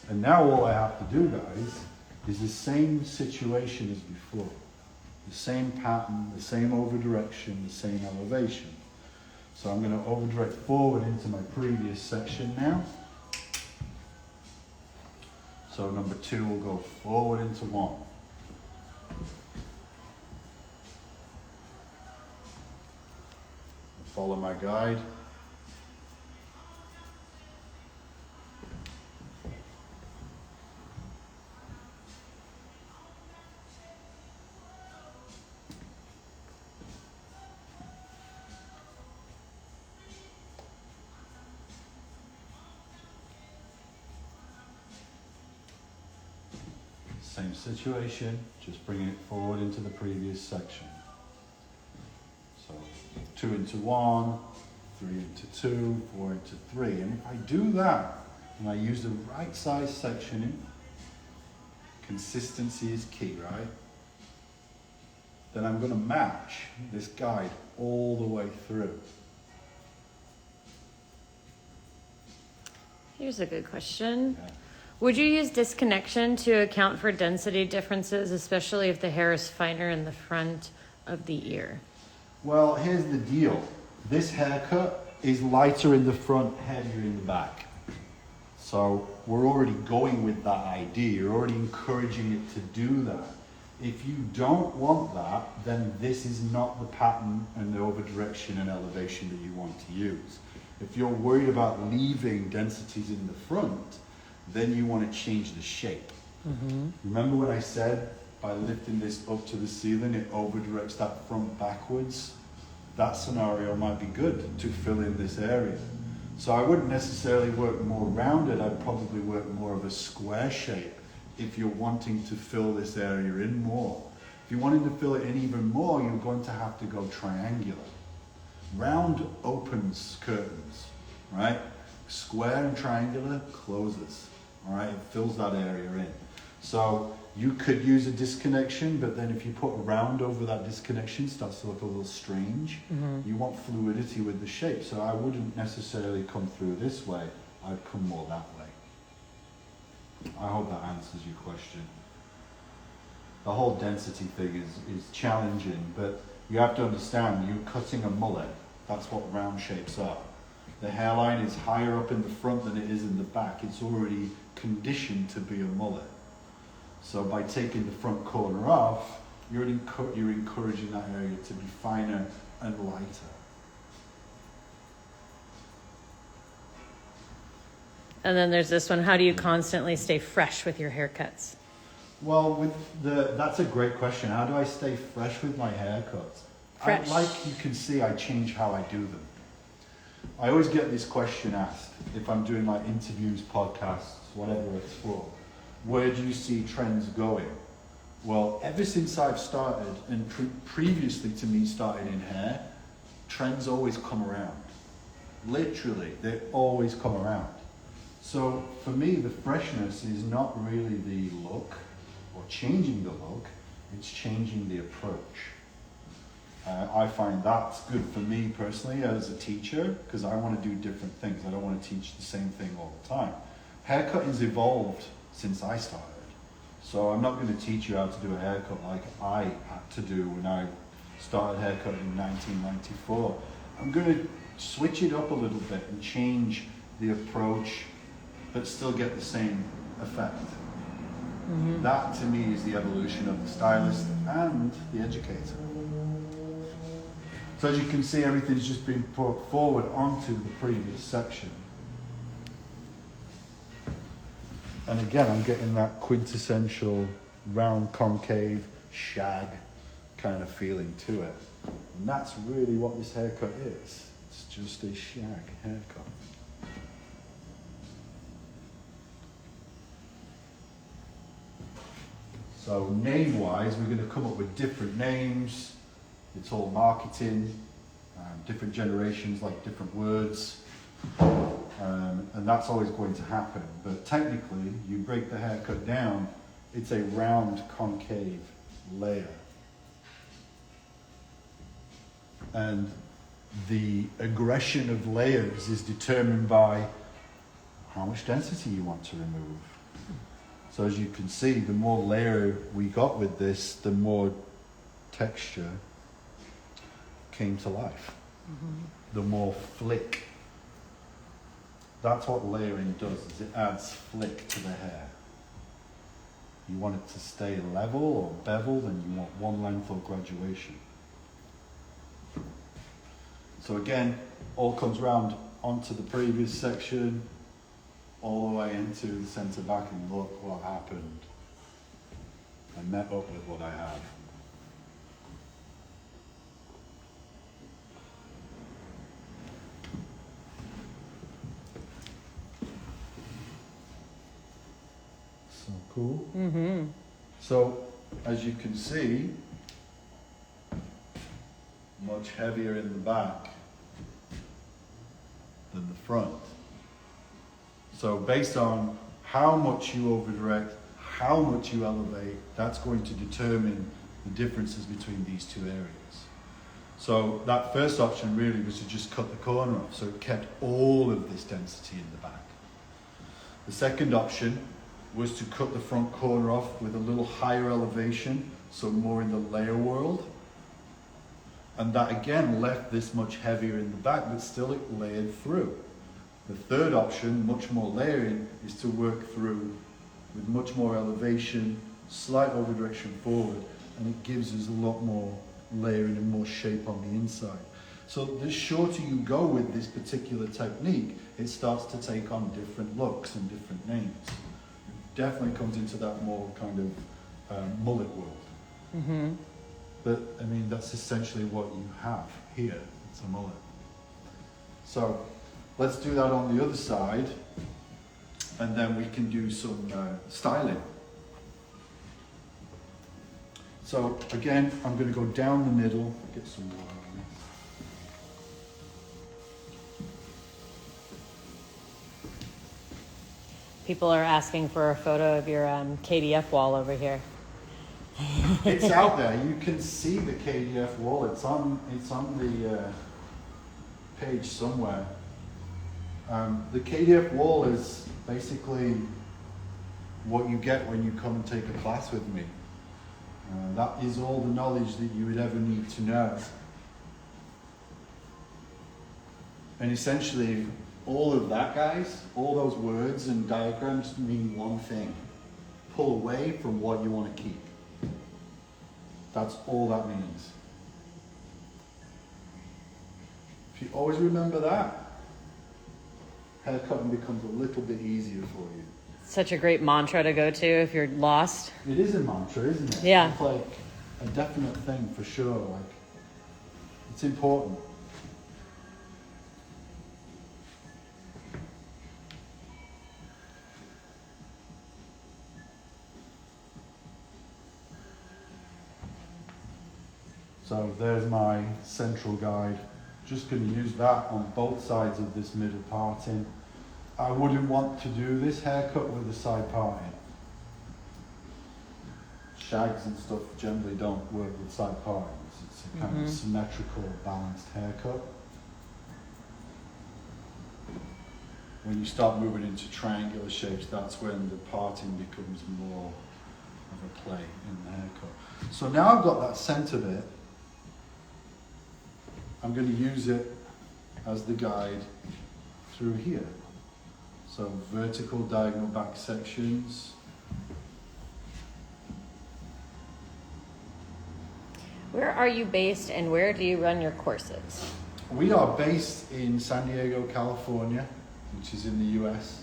And now all I have to do, guys, is the same situation as before. The same pattern, the same over direction, the same elevation. So I'm going to over direct forward into my previous section now. So number 2 will go forward into 1. Follow my guide. Same situation, just bringing it forward into the previous section. So 2 into 1, 3 into 2, 4 into 3. And if I do that, and I use the right size sectioning, consistency is key, right? Then I'm going to match this guide all the way through.
Here's a good question.
Yeah.
Would you use disconnection to account for density differences, especially if the hair is finer in the front of the ear?
Well, here's the deal. This haircut is lighter in the front, heavier in the back. So we're already going with that idea. You're already encouraging it to do that. If you don't want that, then this is not the pattern and the over direction and elevation that you want to use. If you're worried about leaving densities in the front, then you want to change the shape.
Mm-hmm.
Remember when I said by lifting this up to the ceiling, it over directs that front backwards? That scenario might be good to fill in this area. So I wouldn't necessarily work more rounded, I'd probably work more of a square shape if you're wanting to fill this area in more. If you're wanting to fill it in even more, you're going to have to go triangular. Round opens curtains, right? Square and triangular closes, all right? It fills that area in. So you could use a disconnection, but then if you put a round over that disconnection, it starts to look a little strange.
Mm-hmm.
You want fluidity with the shape, so I wouldn't necessarily come through this way, I'd come more that way. I hope that answers your question. The whole density thing is challenging, but you have to understand, you're cutting a mullet. That's what round shapes are. The hairline is higher up in the front than it is in the back. It's already conditioned to be a mullet. So by taking the front corner off, you're encouraging that area to be finer and lighter.
And then there's this one, how do you constantly stay fresh with your haircuts?
Well, that's a great question. How do I stay fresh with my haircuts?
Fresh.
Like you can see, I change how I do them. I always get this question asked if I'm doing like interviews, podcasts, whatever it's for. Where do you see trends going? Well, ever since I've started, and previously to me starting in hair, trends always come around. Literally, they always come around. So for me, the freshness is not really the look or changing the look, it's changing the approach. I find that's good for me personally as a teacher because I want to do different things. I don't want to teach the same thing all the time. Haircutting's evolved since I started. So I'm not going to teach you how to do a haircut like I had to do when I started haircutting in 1994. I'm going to switch it up a little bit and change the approach but still get the same effect. Mm-hmm. That to me is the evolution of the stylist and the educator. So as you can see, everything's just been put forward onto the previous section. And again, I'm getting that quintessential round concave shag kind of feeling to it. And that's really what this haircut is. It's just a shag haircut. So name-wise, we're going to come up with different names. It's all marketing, different generations like different words, and that's always going to happen. But technically, you break the haircut down, it's a round concave layer. And the aggression of layers is determined by how much density you want to remove. So as you can see, the more layer we got with this, the more texture came to life. Mm-hmm. The more flick. That's what layering does, is it adds flick to the hair. You want it to stay level or beveled, and you want one length or graduation. So again, all comes round onto the previous section, all the way into the centre back, and look what happened. I met up with what I have. So cool. Mm-hmm. So as you can see, much heavier in the back. the front. So based on how much you over direct, how much you elevate, that's going to determine the differences between these two areas. So that first option really was to just cut the corner off, so it kept all of this density in the back. The second option was to cut the front corner off with a little higher elevation, so more in the layer world. And that again left this much heavier in the back, but still it layered through. The third option, much more layering, is to work through with much more elevation, slight over direction forward, and it gives us a lot more layering and more shape on the inside. So the shorter you go with this particular technique, it starts to take on different looks and different names. It definitely comes into that more kind of mullet world.
Mm-hmm.
But I mean, that's essentially what you have here. It's a mullet. So let's do that on the other side, and then we can do some styling. So again, I'm going to go down the middle, get some water on this.
People are asking for a photo of your KDF wall over here.
It's out there. You can see the KDF wall. It's on the page somewhere. The KDF wall is basically what you get when you come and take a class with me. That is all the knowledge that you would ever need to know. And essentially, all of that, guys, all those words and diagrams mean one thing. Pull away from what you want to keep. That's all that means. If you always remember that, haircutting becomes a little bit easier for you.
Such a great mantra to go to if you're lost.
It is a mantra, isn't it?
Yeah.
It's like a definite thing for sure. Like, it's important. So there's my central guide. Just going to use that on both sides of this middle parting. I wouldn't want to do this haircut with a side parting. Shags and stuff generally don't work with side partings. It's a kind of symmetrical, balanced haircut. When you start moving into triangular shapes, that's when the parting becomes more of a play in the haircut. So now I've got that center bit. I'm going to use it as the guide through here. So vertical, diagonal back sections.
Where are you based and where do you run your courses?
We are based in San Diego, California, which is in the US.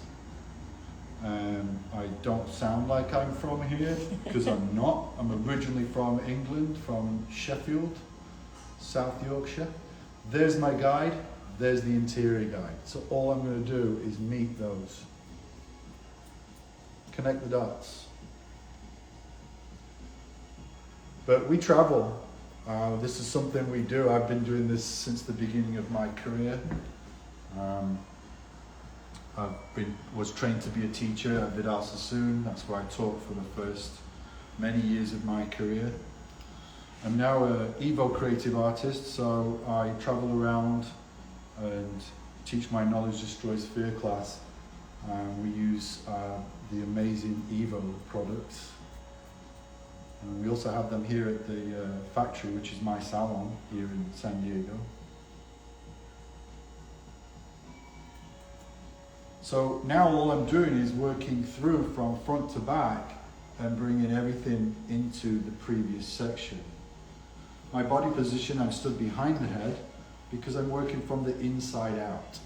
I don't sound like I'm from here because I'm not. I'm originally from England, from Sheffield, South Yorkshire. There's my guide, there's the interior guide. So all I'm going to do is meet those. Connect the dots. But we travel. This is something we do. I've been doing this since the beginning of my career. Was trained to be a teacher at Vidal Sassoon. That's where I taught for the first many years of my career. I'm now an Evo creative artist, so I travel around and teach my Knowledge Destroys Fear class. We use the amazing Evo products. And we also have them here at the factory, which is my salon here in San Diego. So now all I'm doing is working through from front to back and bringing everything into the previous section. My body position, I'm stood behind the head because I'm working from the inside out.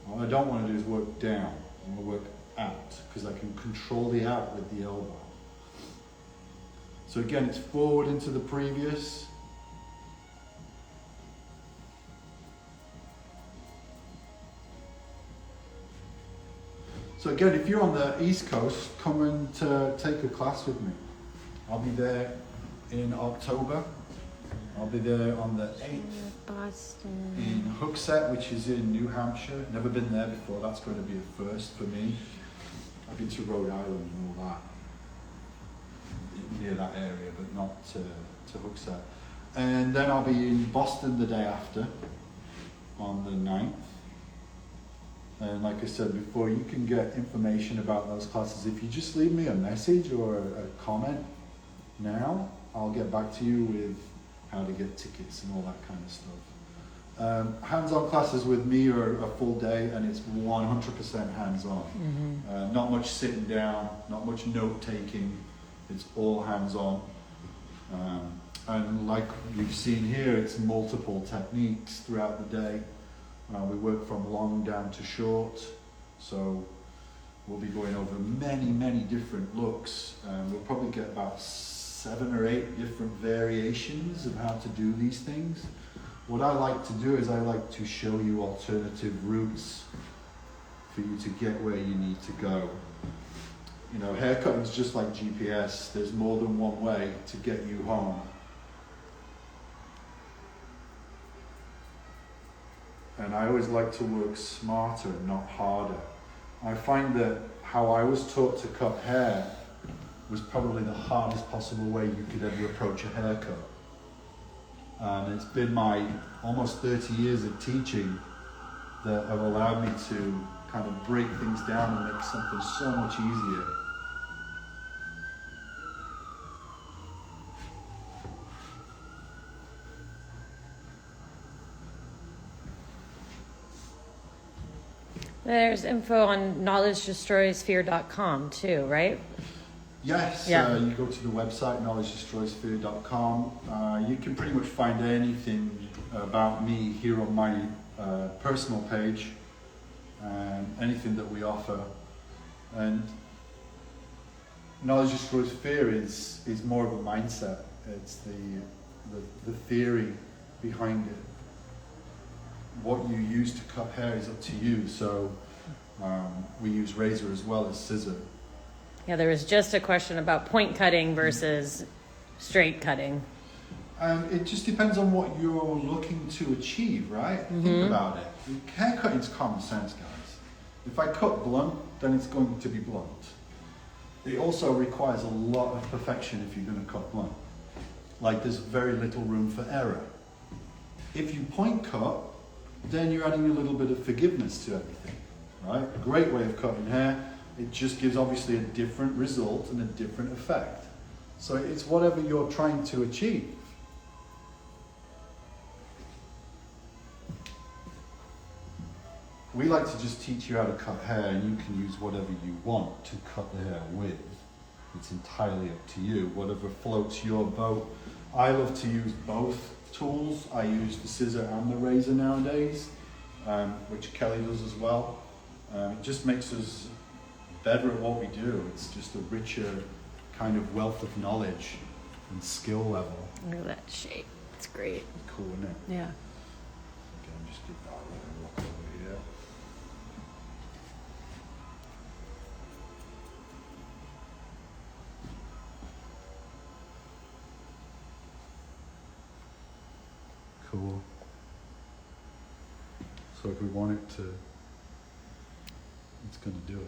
What I don't want to do is work down. I want to work out because I can control the out with the elbow. So again, it's forward into the previous. So again, if you're on the East Coast, come and take a class with me. I'll be there in October. I'll be there on the 8th
Boston.
in Hooksett, which is in New Hampshire. Never been there before. That's going to be a first for me. I've been to Rhode Island and all that, near that area, but not to Hooksett. And then I'll be in Boston the day after, on the 9th. And like I said before, you can get information about those classes. If you just leave me a message or a comment now, I'll get back to you with how to get tickets and all that kind of stuff. Hands-on classes with me are a full day, and it's 100% hands-on. Not much sitting down, not much note-taking. It's all hands-on. And like you've seen here, it's multiple techniques throughout the day. We work from long down to short, so we'll be going over many different looks. We'll probably get about 7 or 8 different variations of how to do these things. What I like to do is I like to show you alternative routes for you to get where you need to go. You know, haircutting's just like GPS. There's more than one way to get you home. And I always like to work smarter, not harder. I find that how I was taught to cut hair was probably the hardest possible way you could ever approach a haircut. And it's been my almost 30 years of teaching that have allowed me to kind of break things down and make something so much easier.
There's info on knowledgedestroysfear.com too, right?
Yes,
Yeah.
You go to the website, knowledgedestroysfear.com. You can pretty much find anything about me here on my personal page, anything that we offer. And Knowledge Destroys Fear is more of a mindset. It's the theory behind it. What you use to cut hair is up to you. So we use razor as well as scissor.
Yeah, there was just a question about point cutting versus straight cutting.
It just depends on what you're looking to achieve, right? Think about it. Hair cutting's common sense, guys. If I cut blunt, then it's going to be blunt. It also requires a lot of perfection if you're going to cut blunt. Like, there's very little room for error. If you point cut, then you're adding a little bit of forgiveness to everything, right? A great way of cutting hair. It just gives obviously a different result and a different effect. So it's whatever you're trying to achieve. We like to just teach you how to cut hair, and you can use whatever you want to cut the hair with. It's entirely up to you, whatever floats your boat. I love to use both tools. I use the scissor and the razor nowadays, which Kelly does as well. It just makes us better at what we do. It's just a richer kind of wealth of knowledge and skill level.
Look at that shape. It's great.
Cool, isn't it?
Yeah.
Okay, I'm just give that a little look over here. Cool. So if we want it to, it's going to do it.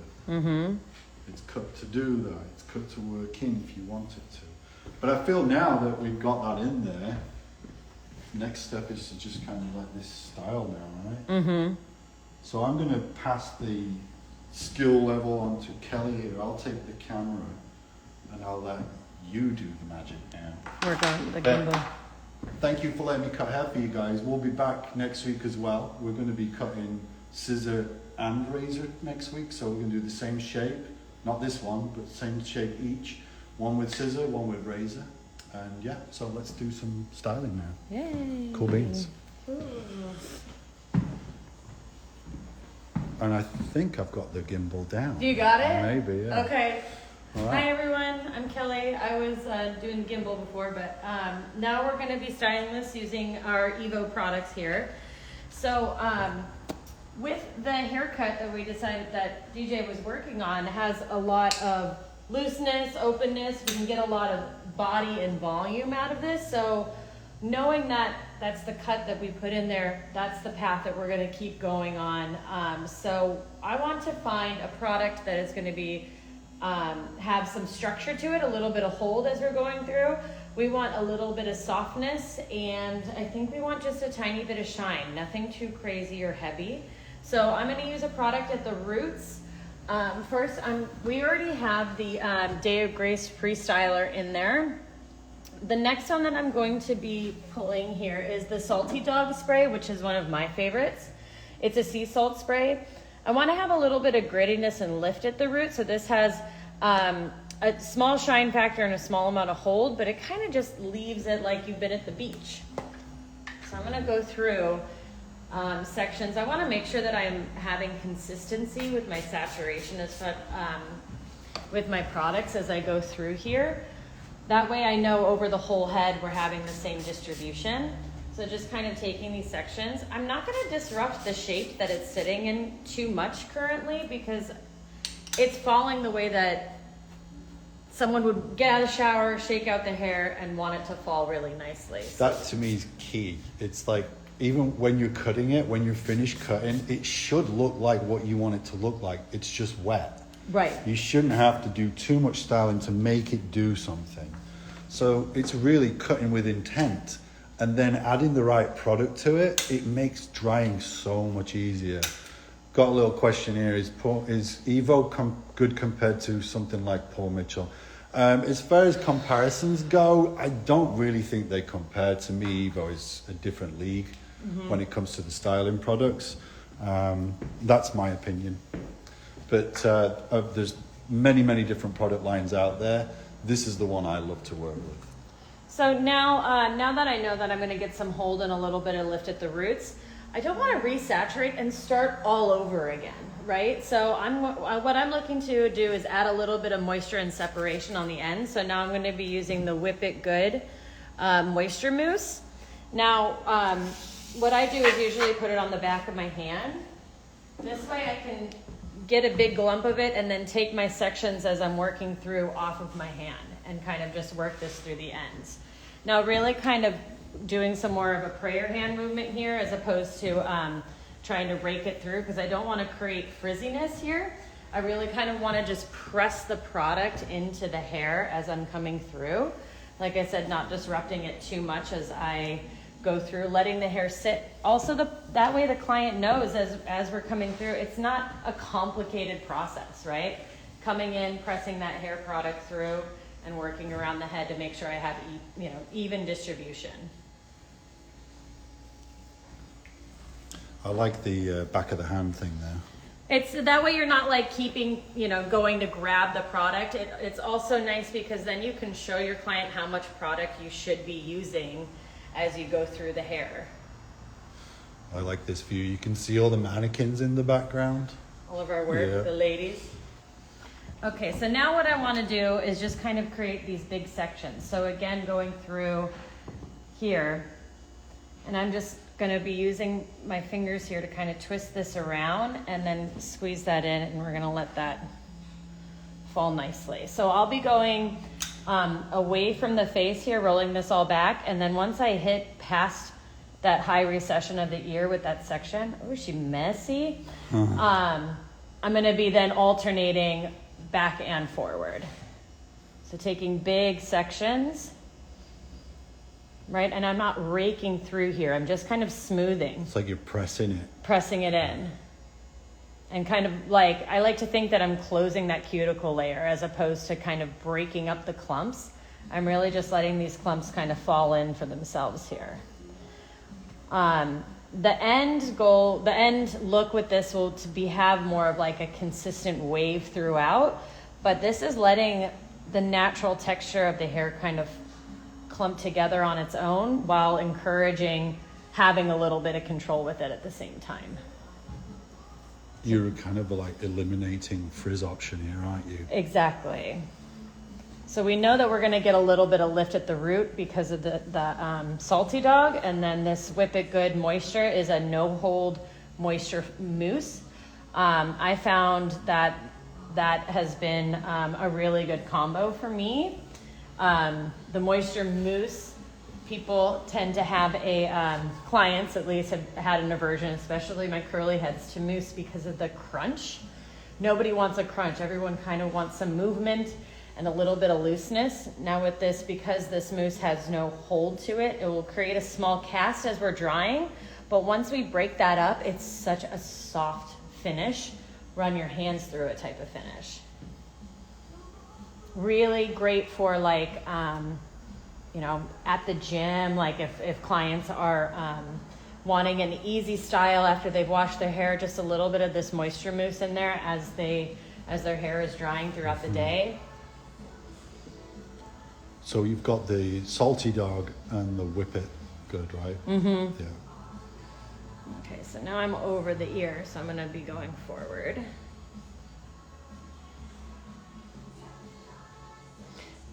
It's cut to do that. It's cut to work in if you want it to. But I feel now that we've got that in there, next step is to just kind of let this style now, right? So I'm going to pass the skill level on to Kelly here. I'll take the camera and I'll let you do the magic now.
Work on the gimbal.
Thank you for letting me cut hair for you guys. We'll be back next week as well. We're going to be cutting scissor and razor next week, so we're going to do the same shape. Not this one, but same shape each. One with scissor, one with razor. And yeah, so let's do some styling now.
Yay.
Cool beans.
Ooh.
And I think I've got the gimbal down.
You got it?
Maybe, yeah.
Okay.
All right.
Hi everyone, I'm Kelly. I was doing gimbal before, but now we're going to be styling this using our Evo products here. So with the haircut that we decided that DJ was working on, has a lot of looseness, openness. We can get a lot of body and volume out of this. So knowing that that's the cut that we put in there, that's the path that we're going to keep going on. So I want to find a product that is going to be have some structure to it, a little bit of hold as we're going through. We want a little bit of softness, and I think we want just a tiny bit of shine, nothing too crazy or heavy. So I'm going to use a product at the roots. First, we already have the Day of Grace Freestyler in there. The next one that I'm going to be pulling here is the Salty Dog spray, which is one of my favorites. It's a sea salt spray. I want to have a little bit of grittiness and lift at the root, so this has a small shine factor and a small amount of hold, but it kind of just leaves it like you've been at the beach. So I'm going to go through sections. I want to make sure that I'm having consistency with my saturation with my products as I go through here. That way I know over the whole head we're having the same distribution. So just kind of taking these sections. I'm not going to disrupt the shape that it's sitting in too much currently, because it's falling the way that someone would get out of the shower, shake out the hair, and want it to fall really nicely.
That to me is key. It's like, even when you're cutting it, when you're finished cutting, it should look like what you want it to look like. It's just wet.
Right.
You shouldn't have to do too much styling to make it do something. So it's really cutting with intent, and then adding the right product to it. It makes drying so much easier. Got a little question here. Is Evo good compared to something like Paul Mitchell? As far as comparisons go, I don't really think they compare. To me, Evo is a different league when it comes to the styling products. That's my opinion. But there's many different product lines out there. This is the one I love to work with.
So now that I know that I'm going to get some hold and a little bit of lift at the roots, I don't want to resaturate and start all over again, right? So what I'm looking to do is add a little bit of moisture and separation on the end. So now I'm going to be using the Whip It Good moisture mousse. Now, what I do is usually put it on the back of my hand. This way I can get a big lump of it and then take my sections as I'm working through off of my hand and kind of just work this through the ends. Now, really kind of doing some more of a prayer hand movement here as opposed to trying to rake it through, because I don't want to create frizziness here. I really kind of want to just press the product into the hair as I'm coming through. Like I said, not disrupting it too much as I go through, letting the hair sit. Also, that way the client knows as we're coming through, it's not a complicated process, right? Coming in, pressing that hair product through, and working around the head to make sure I have even distribution.
I like the back of the hand thing there.
It's that way you're not like keeping, going to grab the product. It's also nice because then you can show your client how much product you should be using as you go through the hair.
I like this view. You can see all the mannequins in the background.
All of our work, the ladies. Okay, so now what I want to do is just kind of create these big sections. So again, going through here, and I'm just going to be using my fingers here to kind of twist this around and then squeeze that in, and we're going to let that fall nicely. So I'll be going away from the face here, rolling this all back, and then once I hit past that high recession of the ear with that section, oh, is she messy? I'm going to be then alternating back and forward. So taking big sections, right? And I'm not raking through here. I'm just kind of smoothing.
It's like you're pressing it.
Pressing it in. And kind of like, I like to think that I'm closing that cuticle layer as opposed to kind of breaking up the clumps. I'm really just letting these clumps kind of fall in for themselves here. The end look with this will have more of like a consistent wave throughout, but this is letting the natural texture of the hair kind of clump together on its own while encouraging having a little bit of control with it at the same time.
You're kind of like eliminating frizz option here, aren't you?
Exactly. So we know that we're going to get a little bit of lift at the root because of the Salty Dog, and then this Whip It Good Moisture is a no-hold moisture mousse. I found that has been a really good combo for me. The moisture mousse people tend to have clients at least have had an aversion, especially my curly heads, to mousse because of the crunch. Nobody wants a crunch. Everyone kind of wants some movement and a little bit of looseness. Now with this, because this mousse has no hold to it, it will create a small cast as we're drying. But once we break that up, it's such a soft finish. Run your hands through it type of finish. Really great for like, you know, at the gym, like if clients are wanting an easy style after they've washed their hair, just a little bit of this moisture mousse in there as their hair is drying throughout the day.
So you've got the Salty Dog and the Whip It Good, right?
Mm-hmm.
Yeah.
Okay, so now I'm over the ear, so I'm gonna be going forward.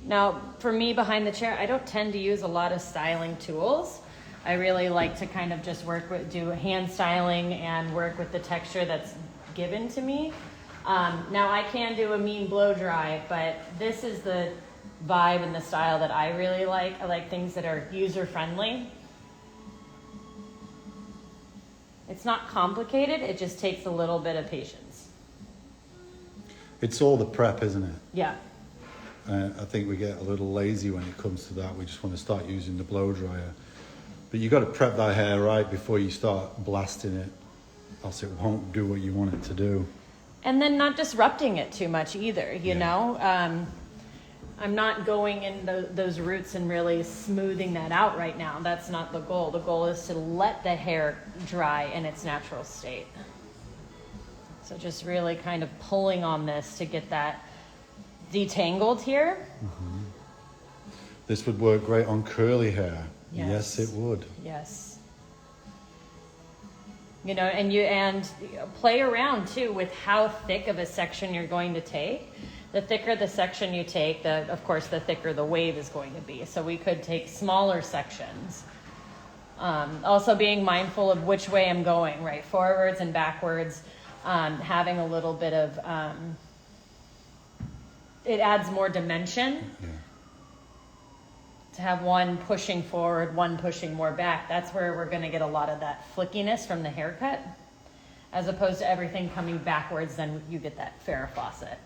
Now, for me behind the chair, I don't tend to use a lot of styling tools. I really like to kind of just do hand styling and work with the texture that's given to me. Now I can do a mean blow dry, but this is the vibe and the style that I really like. I like things that are user friendly. It's not complicated, it just takes a little bit of patience.
It's all the prep, isn't it?
Yeah.
I think we get a little lazy when it comes to that. We just want to start using the blow dryer. But you've got to prep that hair right before you start blasting it, else it won't do what you want it to do.
And then not disrupting it too much either, you know? I'm not going in those roots and really smoothing that out right now. That's not the goal. The goal is to let the hair dry in its natural state. So just really kind of pulling on this to get that detangled here.
Mm-hmm. This would work great on curly hair.
Yes,
it would.
Yes. You know, and play around too with how thick of a section you're going to take. The thicker the section you take, of course, the thicker the wave is going to be. So we could take smaller sections. Also being mindful of which way I'm going, right? Forwards and backwards. Having a little bit of, it adds more dimension.
Yeah.
To have one pushing forward, one pushing more back. That's where we're going to get a lot of that flickiness from the haircut. As opposed to everything coming backwards, then you get that Farrah Fawcett.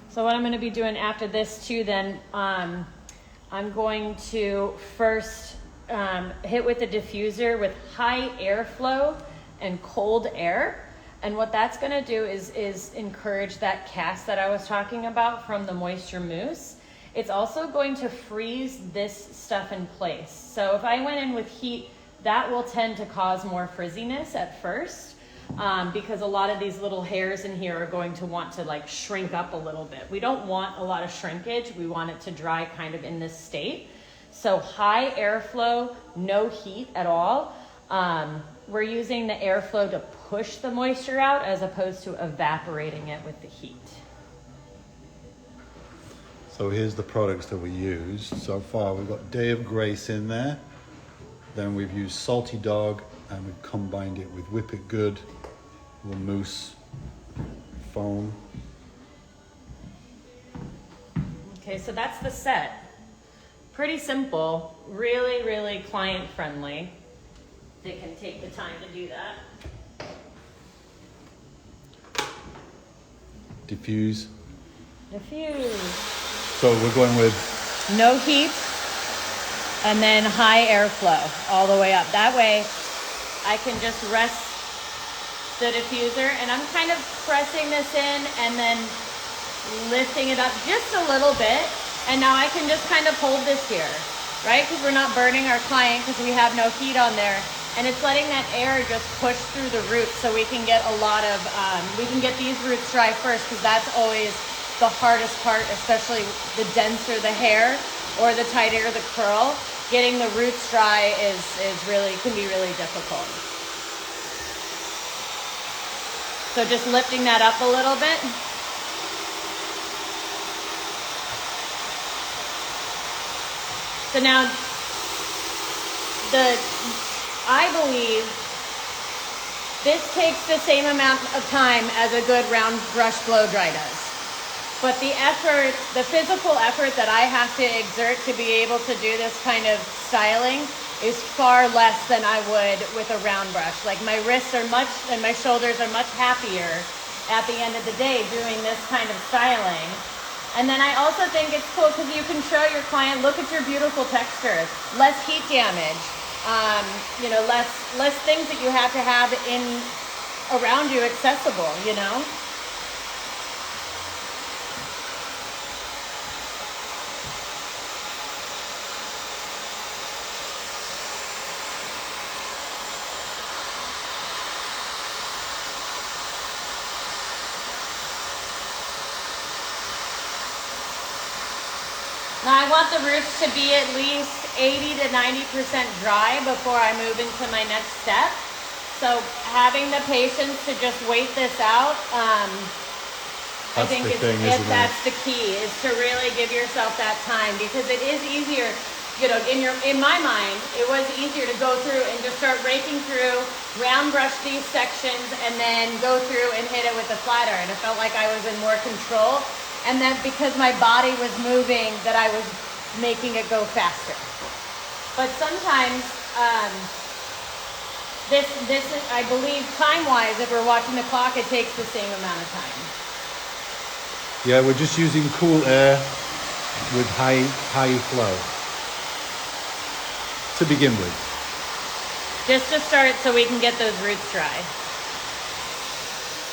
So what I'm going to be doing after this too then, I'm going to first hit with the diffuser with high airflow and cold air. And what that's going to do is encourage that cast that I was talking about from the moisture mousse. It's also going to freeze this stuff in place. So if I went in with heat, that will tend to cause more frizziness at first. Because a lot of these little hairs in here are going to want to like shrink up a little bit. We don't want a lot of shrinkage. We want it to dry kind of in this state. So high airflow, no heat at all. We're using the airflow to push the moisture out as opposed to evaporating it with the heat.
So here's the products that we used. So far we've got Day of Grace in there. Then we've used Salty Dog and we've combined it with Whip It Good, little mousse, foam.
Okay, so that's the set. Pretty simple, really, really client friendly. They can take the time to do that.
Diffuse.
Diffuse.
So we're going with
No heat, and then high airflow all the way up. That way I can just rest the diffuser, and I'm kind of pressing this in and then lifting it up just a little bit. And now I can just kind of hold this here, right? Because we're not burning our client because we have no heat on there. And it's letting that air just push through the roots so we can get a lot of, we can get these roots dry first, because that's always the hardest part, especially the denser the hair or the tighter the curl. Getting the roots dry can be really difficult. So just lifting that up a little bit. So now, I believe this takes the same amount of time as a good round brush blow dry does. But the effort, the physical effort that I have to exert to be able to do this kind of styling is far less than I would with a round brush. Like my wrists are much, and my shoulders are much happier at the end of the day doing this kind of styling. And then I also think it's cool because you can show your client, look at your beautiful texture, less heat damage, you know, less things that you have to have in around you accessible, you know? Now I want the roots to be at least 80 to 90% dry before I move into my next step. So having the patience to just wait this out, I think that's the key, is to really give yourself that time, because it is easier, you know, in my mind, it was easier to go through and just start raking through, round brush these sections, and then go through and hit it with the flat iron. It felt like I was in more control. And then because my body was moving, that I was making it go faster. But sometimes, this is, I believe, time-wise, if we're watching the clock, it takes the same amount of time.
Yeah, we're just using cool air with high flow to begin with.
Just to start so we can get those roots dry.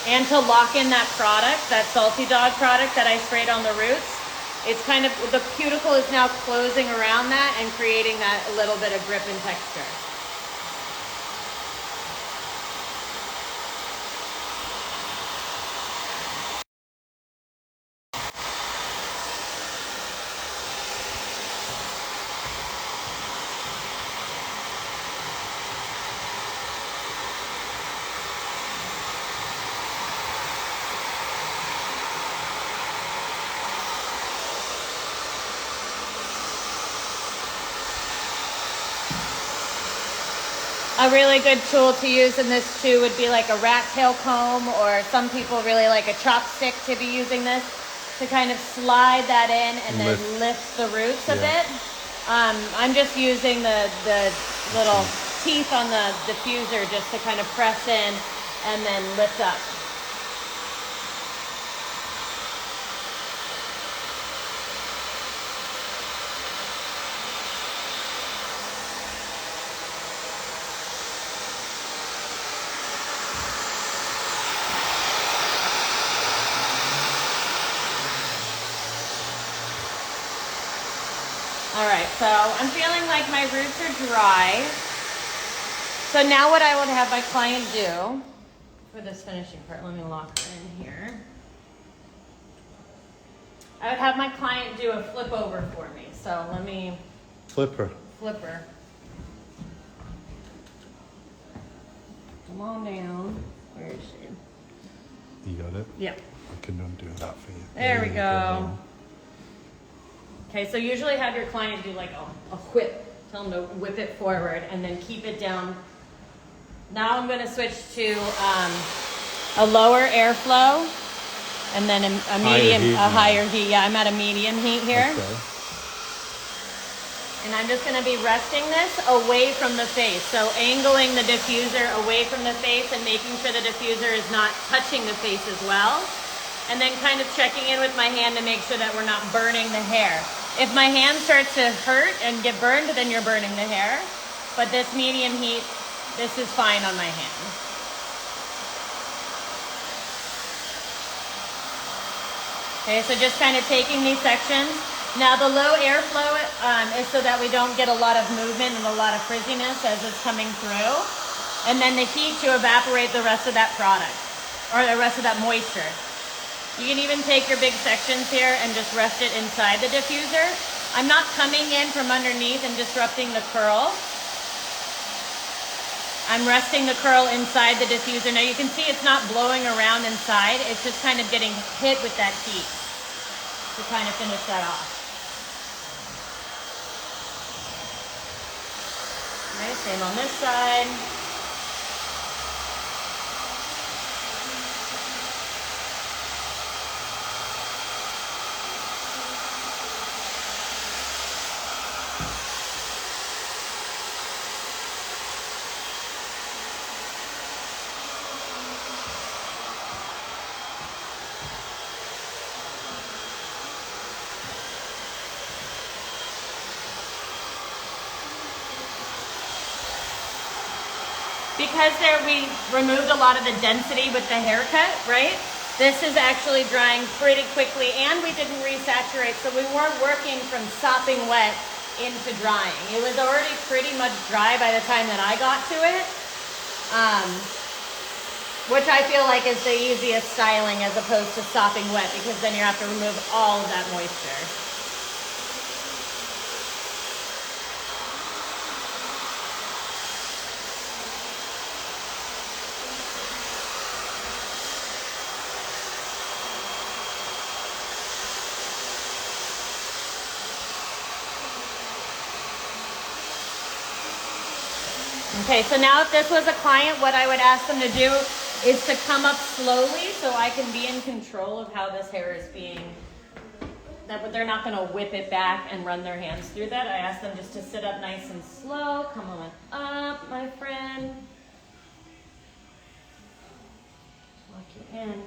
And to lock in that product, that Salty Dog product that I sprayed on the roots, it's kind of, the cuticle is now closing around that and creating that a little bit of grip and texture. A really good tool to use in this too would be like a rat tail comb, or some people really like a chopstick to be using this to kind of slide that in and then lift the roots a bit. I'm just using the little teeth on the diffuser just to kind of press in and then lift up. All right, so I'm feeling like my roots are dry. So now what I would have my client do for this finishing part, let me lock her in here. I would have my client do a flip over for me. So let me
Flip her.
Come on down. Where is she?
You got it?
Yep.
I can undo that for you.
There we go. Okay, so usually have your client do like a whip. Tell them to whip it forward and then keep it down. Now I'm going to switch to a lower airflow and then a medium, higher heat. Yeah, I'm at a medium heat here.
Okay.
And I'm just going to be resting this away from the face. So angling the diffuser away from the face and making sure the diffuser is not touching the face as well. And then kind of checking in with my hand to make sure that we're not burning the hair. If my hand starts to hurt and get burned, then you're burning the hair. But this medium heat, this is fine on my hand. Okay, so just kind of taking these sections. Now the low airflow is so that we don't get a lot of movement and a lot of frizziness as it's coming through. And then the heat to evaporate the rest of that product, or the rest of that moisture. You can even take your big sections here and just rest it inside the diffuser. I'm not coming in from underneath and disrupting the curl. I'm resting the curl inside the diffuser. Now you can see it's not blowing around inside. It's just kind of getting hit with that heat to kind of finish that off. Okay, same on this side. because we removed a lot of the density with the haircut, right? This is actually drying pretty quickly, and we didn't resaturate, so we weren't working from sopping wet into drying. It was already pretty much dry by the time that I got to it, which I feel like is the easiest styling as opposed to sopping wet, because then you have to remove all of that moisture. Okay, so now if this was a client, what I would ask them to do is to come up slowly so I can be in control of how this hair is being, that they're not gonna whip it back and run their hands through that. I ask them just to sit up nice and slow. Come on up, my friend. Lock you in.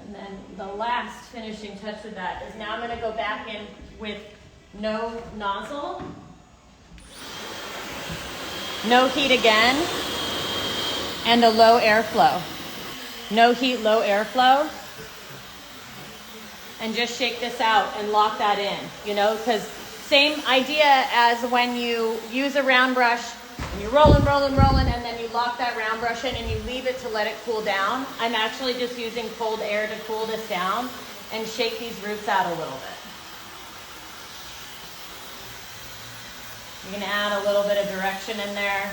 And then the last finishing touch with that is now I'm gonna go back in with no nozzle, no heat again, and a low airflow. No heat, low airflow. And just shake this out and lock that in, you know, because same idea as when you use a round brush and you're rolling, and then you lock that round brush in and you leave it to let it cool down. I'm actually just using cold air to cool this down and shake these roots out a little bit. You can add a little bit of direction in there,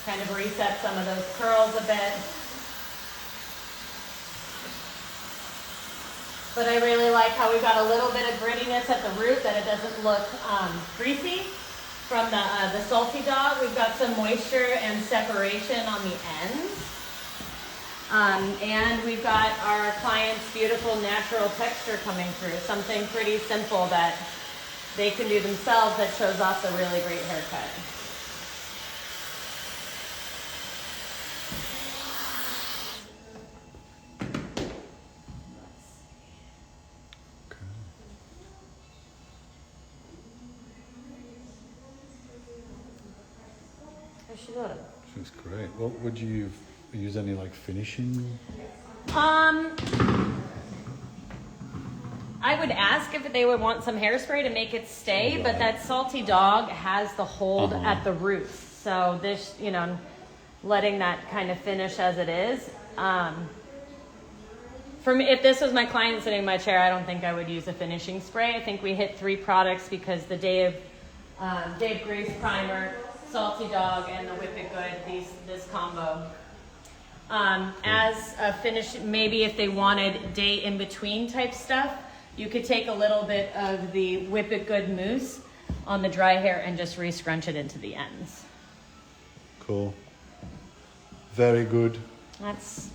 kind of reset some of those curls a bit. But I really like how we've got a little bit of grittiness at the root, that it doesn't look greasy. From the Salty Dog, we've got some moisture and separation on the ends. And we've got our client's beautiful natural texture coming through, something pretty simple that they can do themselves that shows off the really great haircut. How's she doing?
She's great. What would you use any like finishing?
I would ask if they would want some hairspray to make it stay, but that Salty Dog has the hold at the roots. So this, you know, letting that kind of finish as it is. For me, if this was my client sitting in my chair, I don't think I would use a finishing spray. I think we hit 3 products because the Dave Grace Primer, Salty Dog, and the Whip It Good, this combo. As a finish, maybe if they wanted day in between type stuff, you could take a little bit of the Whip It Good mousse on the dry hair and just re-scrunch it into the ends.
Cool. Very good.
That's